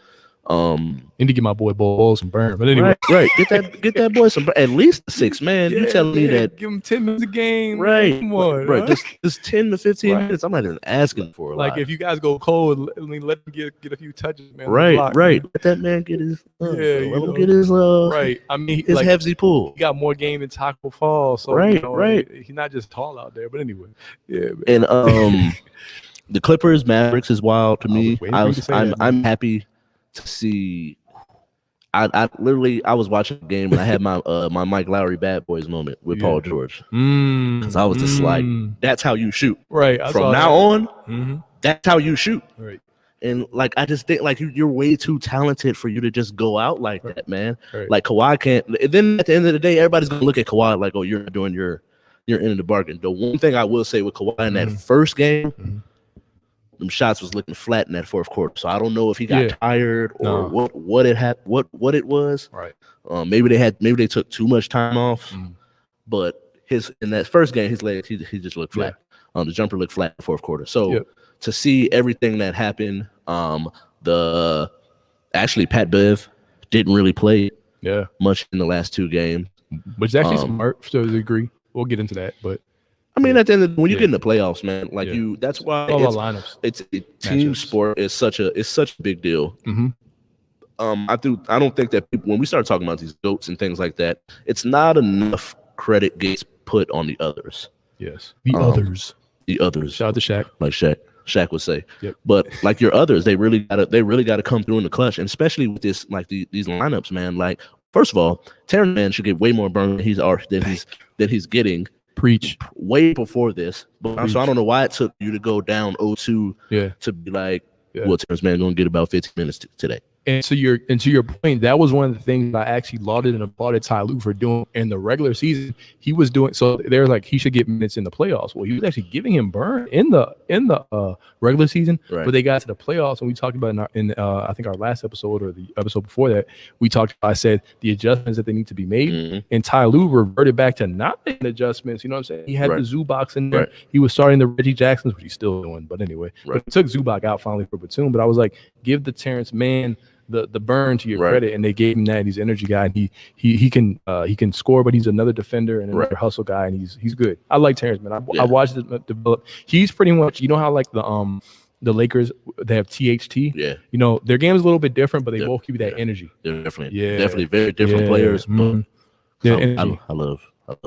Need to get my boy Boyz some burn, but anyway, right. Get that boy some at least 6, man. You telling me that? Give him 10 minutes a game, right? Come on, right. Just 10 to 15 minutes. I'm not even asking for a lot. If you guys go cold, let him get a few touches, man. Right. Let that man get his get his right. I mean, his hefty pull. He got more game than Taco Fall, so right. He's not just tall out there, but anyway, yeah. Man. And the Clippers Mavericks is wild to me. I'm happy to see. I was watching the game and I had my my Mike Lowry Bad Boys moment with Paul George, because I was just like, that's how you shoot. Right. From now on, that's how you shoot. Right. And like, I just think like you're way too talented for you to just go out like that, man. Right. Like Kawhi can't. And then at the end of the day, everybody's gonna look at Kawhi like, oh, you're doing your end of the bargain. The one thing I will say with Kawhi in that first game. Them shots was looking flat in that fourth quarter, so I don't know if he got tired or what it was. Right. Maybe they took too much time off. But in that first game, his legs he just looked flat. The jumper looked flat in the fourth quarter. So to see everything that happened, actually Pat Bev didn't really play much in the last 2 games, which is actually smart to a degree. We'll get into that, but. I mean, at the end of when you get in the playoffs, man, like that's why lineups. It's a team sport. It's such a big deal. I don't think that people, when we start talking about these GOATs and things like that, it's not enough credit gets put on the others. Yes, the others. Shout out to Shaq. Like Shaq would say. Yep. But like your others, they really gotta come through in the clutch, and especially with this these lineups, man. Like, first of all, Terrence Mann should get way more burn than he's getting. Preach. way before this. But so I don't know why it took you to go down 0-2 to be like, well, Terrence Mann going to get about 15 minutes today. And to your point, that was one of the things that I actually lauded and applauded Ty Lue for doing in the regular season. He was doing so. They're like he should get minutes in the playoffs. Well, he was actually giving him burn in the regular season, but they got to the playoffs, and we talked about in I think our last episode or the episode before that, we talked. I said the adjustments that they need to be made, and Ty Lue reverted back to not making adjustments. You know what I'm saying? He had the Zubac in there. He was starting the Reggie Jacksons, which he's still doing. But anyway, but he took Zubac out finally for Batum. But I was like, give the Terrence Mann the burn to your credit, and they gave him that. He's an energy guy, and he can score, but he's another defender and another hustle guy, and he's good. I like Terrence, man. I watched it develop. He's pretty much, you know how like the Lakers, they have THT. Yeah, you know their game is a little bit different, but they both give you that energy. They're definitely very different players. But I love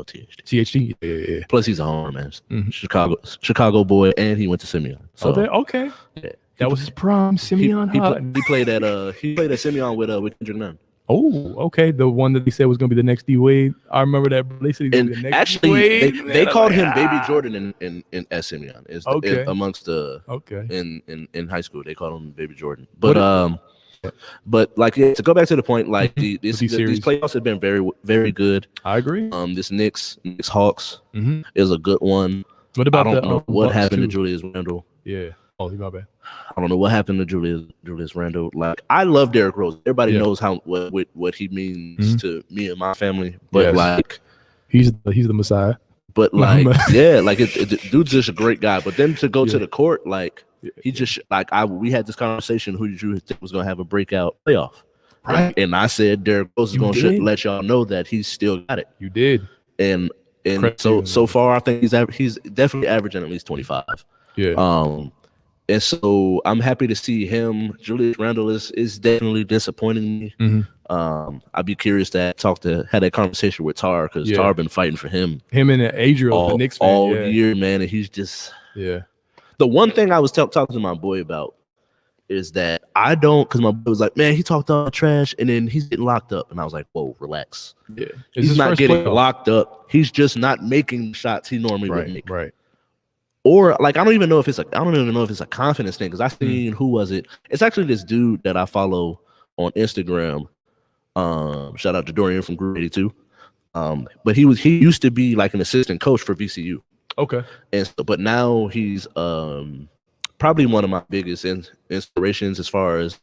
THT. THT, yeah. Plus he's a homer, man. Chicago boy, and he went to Simeon. So okay. Yeah. That was his prime, Simeon. He played at Simeon with Kendrick Nunn. Oh, okay. The one that they said was going to be the next D Wade. I remember that. They said he was the next actually, D-Wade. They called him Baby Jordan in at Simeon. Amongst the in high school, they called him Baby Jordan. But like to go back to the point, like these playoffs have been very, very good. I agree. This Knicks Hawks is a good one. What about I don't know what happened to Julius Randle. Yeah. Oh, my bad. I don't know what happened to Julius Randle. Like I love Derrick Rose. Everybody knows what he means to me and my family. But like he's the Messiah. But like dude's just a great guy. But then to go to the court, like he just like we had this conversation. Who did you think was gonna have a breakout playoff? Right. And I said Derrick Rose is gonna let y'all know that he's still got it. You did. And so far I think he's definitely averaging at least 25. Yeah. And so I'm happy to see him. Julius Randle is definitely disappointing me. I'd be curious to had that conversation with Tar, because Tar been fighting for him. Him and Adriel, the Knicks fan, all year, man. And he's just The one thing I was talking to my boy about is that I don't, because my boy was like, man, he talked all trash, and then he's getting locked up, and I was like, whoa, relax. Yeah, he's not getting locked up. He's just not making shots he normally would make. Right. Or like I don't even know if it's a confidence thing, because I seen who was it? It's actually this dude that I follow on Instagram. Shout out to Dorian from Group 82. But he used to be like an assistant coach for VCU. Okay. And so, but now he's probably one of my biggest inspirations as far as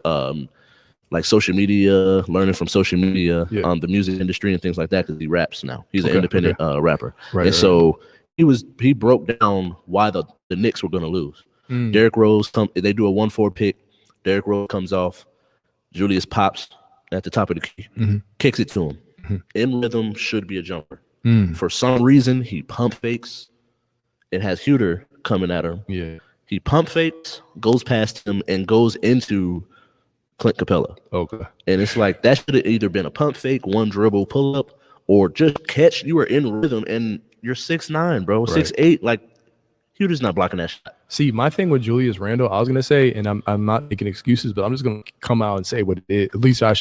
like social media, learning from social media, the music industry and things like that, because he raps now. He's an independent rapper. Right. And so he broke down why the Knicks were going to lose. Derrick Rose, they do a 1-4 pick. Derrick Rose comes off. Julius pops at the top of the key, kicks it to him. In rhythm, should be a jumper. For some reason, he pump fakes. It has Huter coming at him. Yeah. He pump fakes, goes past him, and goes into Clint Capella. Okay. And it's like that should have either been a pump fake, one dribble pull up, or just catch. You were in rhythm, and you're 6'9", bro, 6'8". Like Huter's not blocking that shot. See, my thing with Julius Randle, I was gonna say, and I'm not making excuses, but I'm just gonna come out and say what it is. At least I'm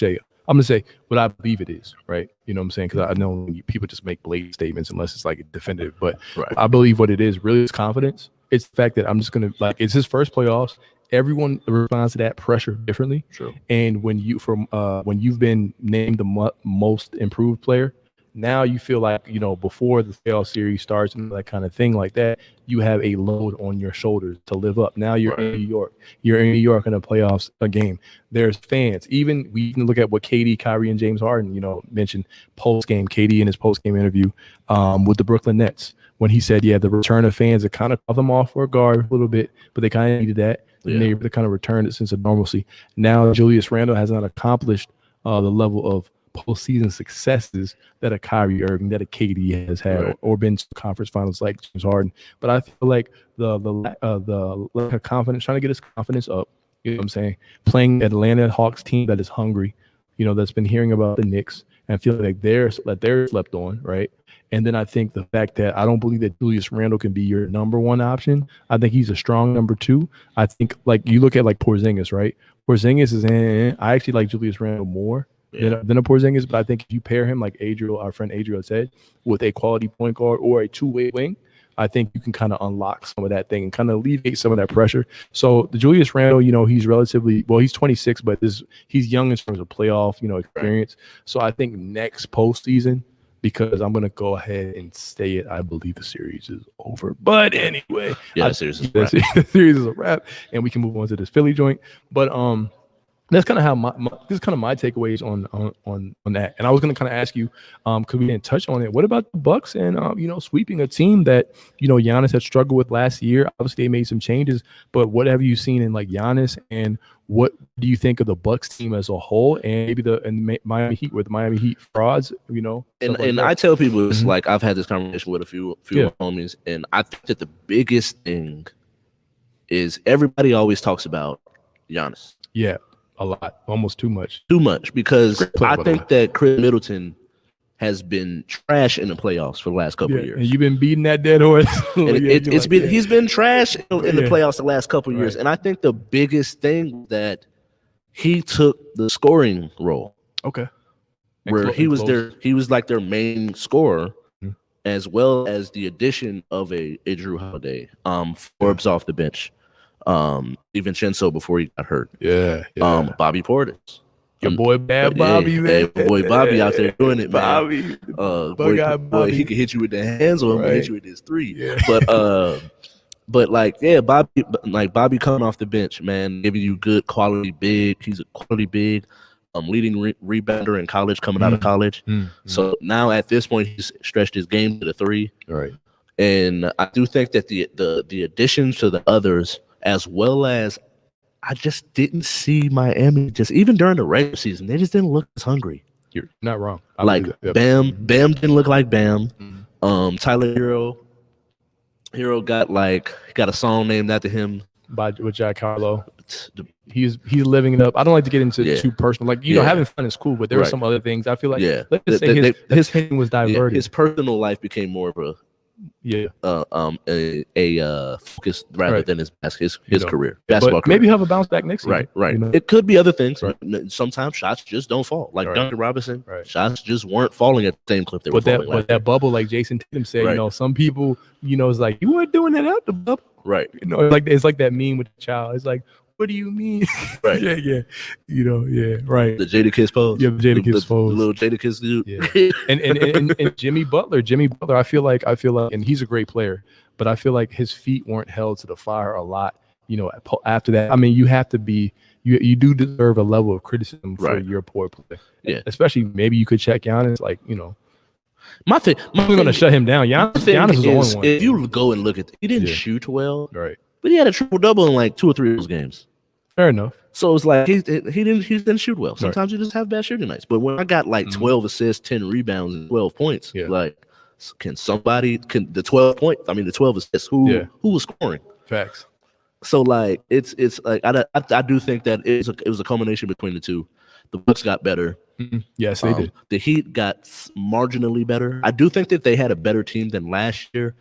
gonna say what I believe it is, right? You know what I'm saying? Because I know people just make blatant statements unless it's like definitive. But I believe what it is really is confidence. It's the fact that I'm just gonna it's his first playoffs. Everyone responds to that pressure differently. True. And when you've been named the most improved player, now you feel like, before the playoff series starts and that kind of thing like that, you have a load on your shoulders to live up. Now you're in New York. You're in New York in a playoffs game. There's fans. Even we can look at what KD, Kyrie, and James Harden, mentioned post-game. KD in his post-game interview with the Brooklyn Nets, when he said, the return of fans, it kind of caught them off for a guard a little bit, but they kind of needed that. And they kind of returned it sense of normalcy. Now Julius Randle has not accomplished the level of postseason successes that a Kyrie Irving, that a KD has had, or been to conference finals like James Harden. But I feel like the lack of confidence, trying to get his confidence up, you know what I'm saying, playing Atlanta Hawks team that is hungry, that's been hearing about the Knicks and feeling like they're slept on, right? And then I think the fact that I don't believe that Julius Randle can be your number one option. I think he's a strong number two. I think, like, you look at like Porzingis, right? Porzingis is I actually like Julius Randle more than a Porzingis. But I think if you pair him like Adriel, our friend Adriel said, with a quality point guard or a two-way wing, I think you can kind of unlock some of that thing and kind of alleviate some of that pressure. So the Julius Randle, he's relatively he's 26, but he's young in terms of playoff, experience. So I think next postseason, because I'm gonna go ahead and say it, I believe the series is over. But anyway, the series is a wrap. The series is a wrap, and we can move on to this Philly joint. But that's kind of how this is kind of my takeaways on that. And I was going to kind of ask you, because we didn't touch on it. What about the Bucks and sweeping a team that Giannis had struggled with last year? Obviously, they made some changes, but what have you seen in like Giannis, and what do you think of the Bucks team as a whole, and maybe the Miami Heat with Miami Heat frauds? And I tell people it's like I've had this conversation with a few homies, and I think that the biggest thing is everybody always talks about Giannis. Yeah. A lot, almost too much. Because I think that Chris Middleton has been trash in the playoffs for the last couple of years. And you've been beating that dead horse. He's been trash in the playoffs the last couple of years. And I think the biggest thing that he took the scoring role. Okay. Where he was like their main scorer, as well as the addition of a Drew Holiday, Forbes off the bench. DiVincenzo before he got hurt. Bobby Portis. Your boy Bad Bobby, man. Boy Bobby out there doing it, man. Bobby. Boy, he can hit you with the hands or hit you with his three. Yeah. Bobby coming off the bench, man, giving you good quality big. He's a quality big, leading rebounder in college, coming out of college. So now at this point, he's stretched his game to the three. Right. And I do think that the additions to the others, as well as I just didn't see Miami just even during the regular season, they just didn't look as hungry. You're not wrong. Bam didn't look like Bam. Tyler Hero got a song named after him with Jack Harlow. He's living it up. I don't like to get into too personal. Having fun is cool, but there are some other things. I feel like let's just say his hitting was diverted. His personal life became more of a focus rather than his career. Basketball career. Maybe he'll have a bounce back next season. Right. It could be other things. Right. Sometimes shots just don't fall. Like Duncan Robinson, shots just weren't falling at the same clip they were falling. But that bubble, like Jason Tatum said, some people, it's like you weren't doing that out the bubble. Right. It's like that meme with the child. It's like, what do you mean? Right. Yeah. Right. The Jadakiss pose. Yeah, the Jadakiss pose. The little Jadakiss dude. Yeah. and Jimmy Butler, I feel like, and he's a great player, but I feel like his feet weren't held to the fire a lot. After that, I mean, you have to be, you do deserve a level of criticism for your poor play. Yeah. Especially maybe you could check Giannis, My thing, I'm going to shut him down. Giannis is the only one. If you go and look at he didn't shoot well. Right. But he had a triple-double in like 2 or 3 of those games. Fair enough. So it's like he didn't shoot well. Sometimes you just have bad shooting nights. But when I got like 12 assists, 10 rebounds, and 12 points, can the 12 assists, who was scoring? Facts. So it's like I do think that it was a culmination between the two. The Bucks got better. Yes, they did. The Heat got marginally better. I do think that they had a better team than last year.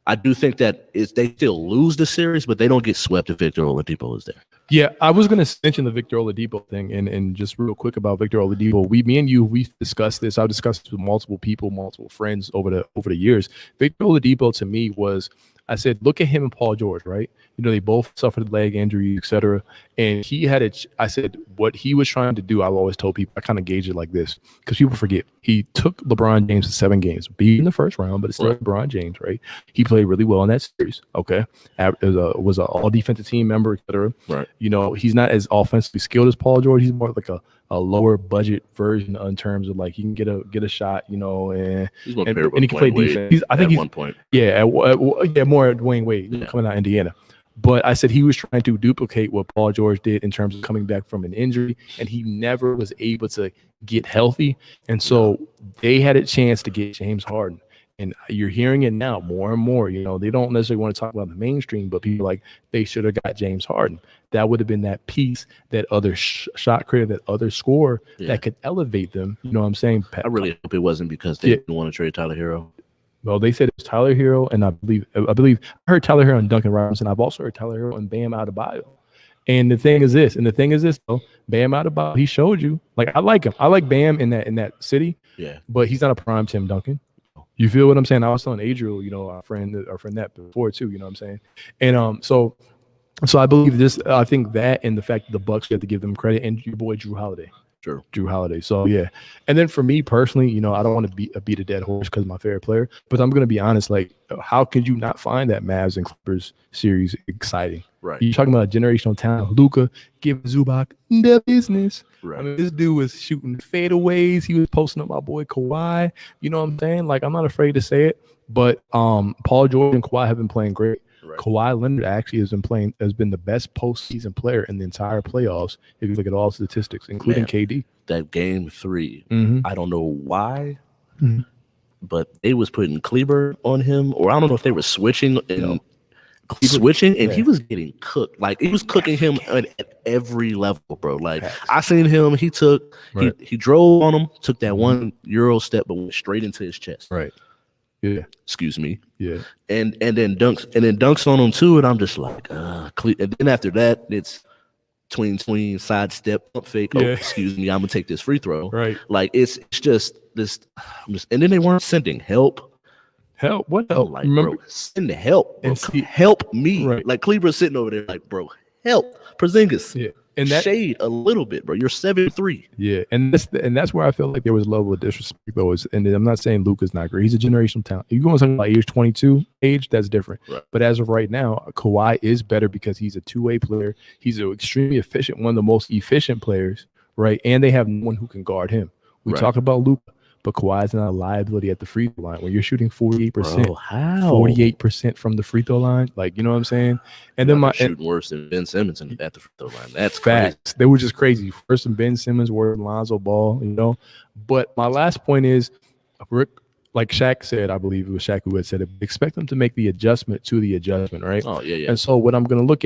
I do think that they still lose the series, but they don't get swept if Victor Oladipo is there. Yeah, I was going to mention the Victor Oladipo thing, and just real quick about Victor Oladipo. We've discussed this. I've discussed this with multiple people, multiple friends over the years. Victor Oladipo to me was, I said, look at him and Paul George, right? They both suffered leg injuries, etc. And he had I said, what he was trying to do, I've always told people, I kind of gauge it like this, because people forget. He took LeBron James to 7 games, beat in the first round, but it's still LeBron James, right? He played really well in that series, okay? Was an all-defensive team member, etc. Right. He's not as offensively skilled as Paul George. He's more like a lower budget version in terms of like he can get a shot, and he can play defense. I think he's 1 point. More at Dwayne Wade coming out of Indiana. But I said he was trying to duplicate what Paul George did in terms of coming back from an injury, and he never was able to get healthy. And so they had a chance to get James Harden. And you're hearing it now more and more. They don't necessarily want to talk about the mainstream, but people they should have got James Harden. That would have been that piece, that other shot creator, that other scorer that could elevate them. You know what I'm saying? I really hope it wasn't because they didn't want to trade Tyler Hero. Well, they said it was Tyler Hero, and I believe I heard Tyler Hero and Duncan Robinson. I've also heard Tyler Hero and Bam Adebayo. And the thing is this, though, Bam Adebayo, he showed you. Like, I like him. I like Bam in that city, Yeah. but he's not a prime Tim Duncan. You feel what I'm saying? I was telling Adriel, our friend that before too. You know what I'm saying? And so I believe this. I think that and the fact that the Bucks, you have to give them credit, and your boy Drew Holiday. Sure. Drew Holiday. So yeah. And then for me personally, I don't want to beat a dead horse because my favorite player, but I'm gonna be honest. Like, how could you not find that Mavs and Clippers series exciting? Right. You're talking about generational talent. Luka giving Zubac the business. Right. I mean, this dude was shooting fadeaways. He was posting up my boy Kawhi. You know what I'm saying? Like, I'm not afraid to say it, but Paul George and Kawhi have been playing great. Right. Kawhi Leonard actually has been the best postseason player in the entire playoffs. If you look at all statistics, including KD. That game 3, Mm-hmm. I don't know why, but they was putting Kleber on him, or I don't know if they were switching and he was getting cooked. Like, he was cooking him at every level, bro. Like, I seen him. He took he drove on him, took that 1 Euro step, but went straight into his chest. Right. Yeah. Excuse me. Yeah. And then dunks on him too, and I'm just like, and then after that, it's tween, sidestep, pump fake. Yeah. Oh, excuse me, I'm gonna take this free throw. Right. Like, it's just this. And then they weren't sending help. Help? What help? Like, bro, send the help. Bro. Help me. Right. Like, Kleber's sitting over there, like, bro, help. Porzingis. Yeah. And that shade a little bit, bro. You're 7'3". Yeah, and that's where I felt like there was a level of disrespect, though. And I'm not saying Luka's not great. He's a generational talent. If you want to talk about age 22 age, that's different. Right. But as of right now, Kawhi is better because he's a two-way player. He's an extremely efficient, one of the most efficient players, right? And they have no one who can guard him. We talk about Luka, but Kawhi's not a liability at the free throw line. When you're shooting 48%, 48% from the free throw line, like, you know what I'm saying? And then shooting worse than Ben Simmons at the free throw line. That's facts. crazy. They were just crazy. First than Ben Simmons, worse than Lonzo Ball, But my last point is, Rick, like Shaq said, I believe it was Shaq who had said it, expect them to make the adjustment to the adjustment, right? Oh, yeah. And so what I'm going to look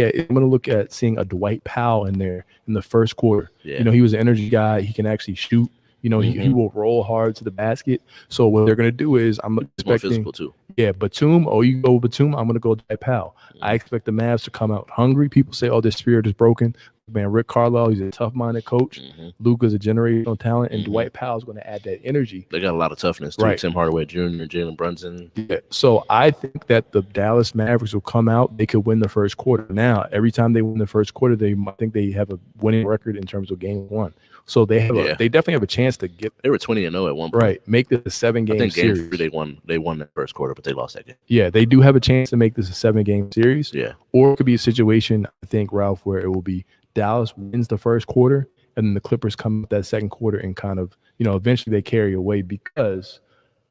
at seeing a Dwight Powell in there in the first quarter. Yeah. He was an energy guy. He can actually shoot. He will roll hard to the basket. So what they're going to do is I'm expecting more physical too. Yeah, Batum. Oh, you go Batum. I'm going to go Dwight Powell. I expect the Mavs to come out hungry. People say, "Oh, their spirit is broken." Man, Rick Carlisle, he's a tough-minded coach. Luka's a generational talent, and Dwight Powell's going to add that energy. They got a lot of toughness too. Right. Tim Hardaway Jr., Jalen Brunson. Yeah. So I think that the Dallas Mavericks will come out. They could win the first quarter. Now, every time they win the first quarter, I think they have a winning record in terms of game one. So they have they definitely have a chance to get. They were 20-0 at one point. Right, make this a 7-game I think series. Game 3 they won that first quarter, but they lost that game. Yeah, they do have a chance to make this a 7-game series. Yeah, or it could be a situation, I think, Ralph, where it will be Dallas wins the first quarter, and then the Clippers come up that second quarter and kind of, eventually they carry away because,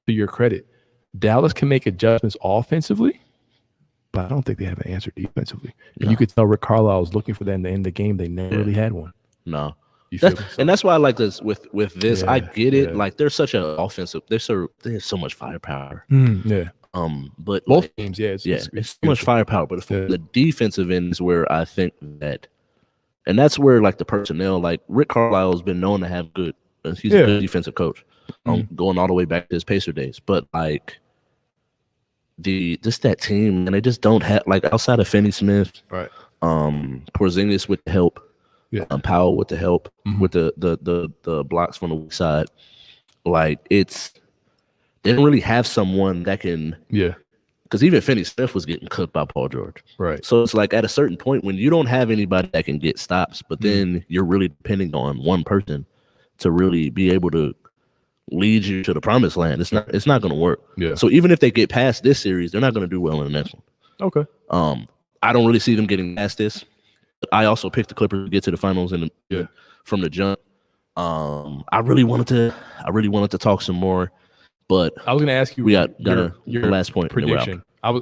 to your credit, Dallas can make adjustments offensively, but I don't think they have an answer defensively. No. And you could tell Rick Carlisle was looking for that in the end of the game. They never really had one. No. And that's why I like this with this. I get it. Like, there's such an offensive. There's so much firepower. But both teams, it's so much firepower. But the defensive end is where I think that, and that's where, like, the personnel, like, Rick Carlisle has been known to have good. He's a good defensive coach, going all the way back to his Pacer days. But, like, that team, and they just don't have, like, outside of Finney Smith, right? Porzingis with the help. Yeah, Powell with the help, with the blocks from the weak side. Like, they didn't really have someone that can. Yeah. Because even Finney Smith was getting cooked by Paul George. Right. So it's like, at a certain point when you don't have anybody that can get stops, but then you're really depending on one person to really be able to lead you to the promised land. It's not going to work. Yeah. So even if they get past this series, they're not going to do well in the next one. Okay. I don't really see them getting past this. I also picked the Clippers to get to the finals from the jump. I really wanted to talk some more, but I was going to ask you. We got your last point prediction. I'm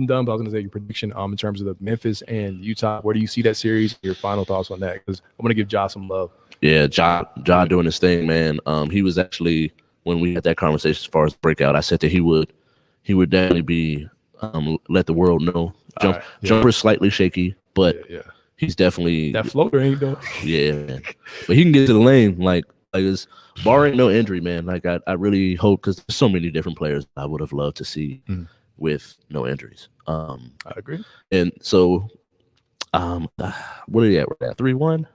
done, but I was going to say your prediction in terms of the Memphis and Utah. Where do you see that series? Your final thoughts on that? Because I'm going to give Ja some love. Yeah, Ja doing his thing, man. He was actually, when we had that conversation as far as breakout, I said that he would definitely be let the world know. Jumper slightly shaky. But he's definitely that floater ain't though. Yeah, man. But he can get to the lane. Like it's barring no injury, man. Like I really hope, because there's so many different players I would have loved to see with no injuries. I agree. And so What are you at? We're at 3-1.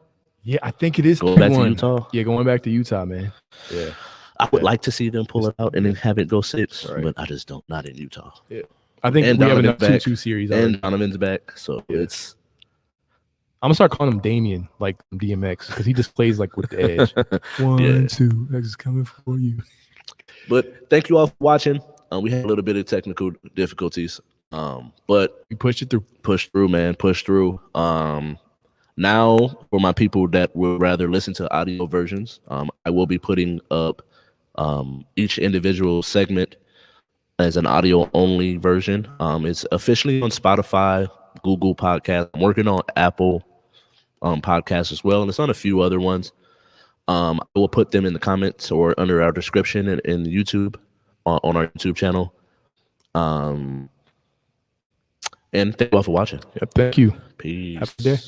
Yeah, I think it is Going back to 3-1. Utah? Yeah, going back to Utah, man. Yeah. I would like to see them pull it out and then have it go 6, Right. but I just don't. Not in Utah. Yeah. I think And we have Donovan's enough back. 2-2 series And already. Donovan's back, so it's. I'm gonna start calling him Damien, like DMX, because he just plays like with the edge. 1, 2, X is coming for you. But thank you all for watching. We had a little bit of technical difficulties, but we pushed it through. Push through, man. Push through. Now, for my people that would rather listen to audio versions, I will be putting up each individual segment as an audio-only version. It's officially on Spotify, Google Podcast. I'm working on Apple Podcasts as well, and it's on a few other ones. I will put them in the comments or under our description in YouTube on our YouTube channel. And thank you all for watching. Yep, thank you. Peace. Have a good day.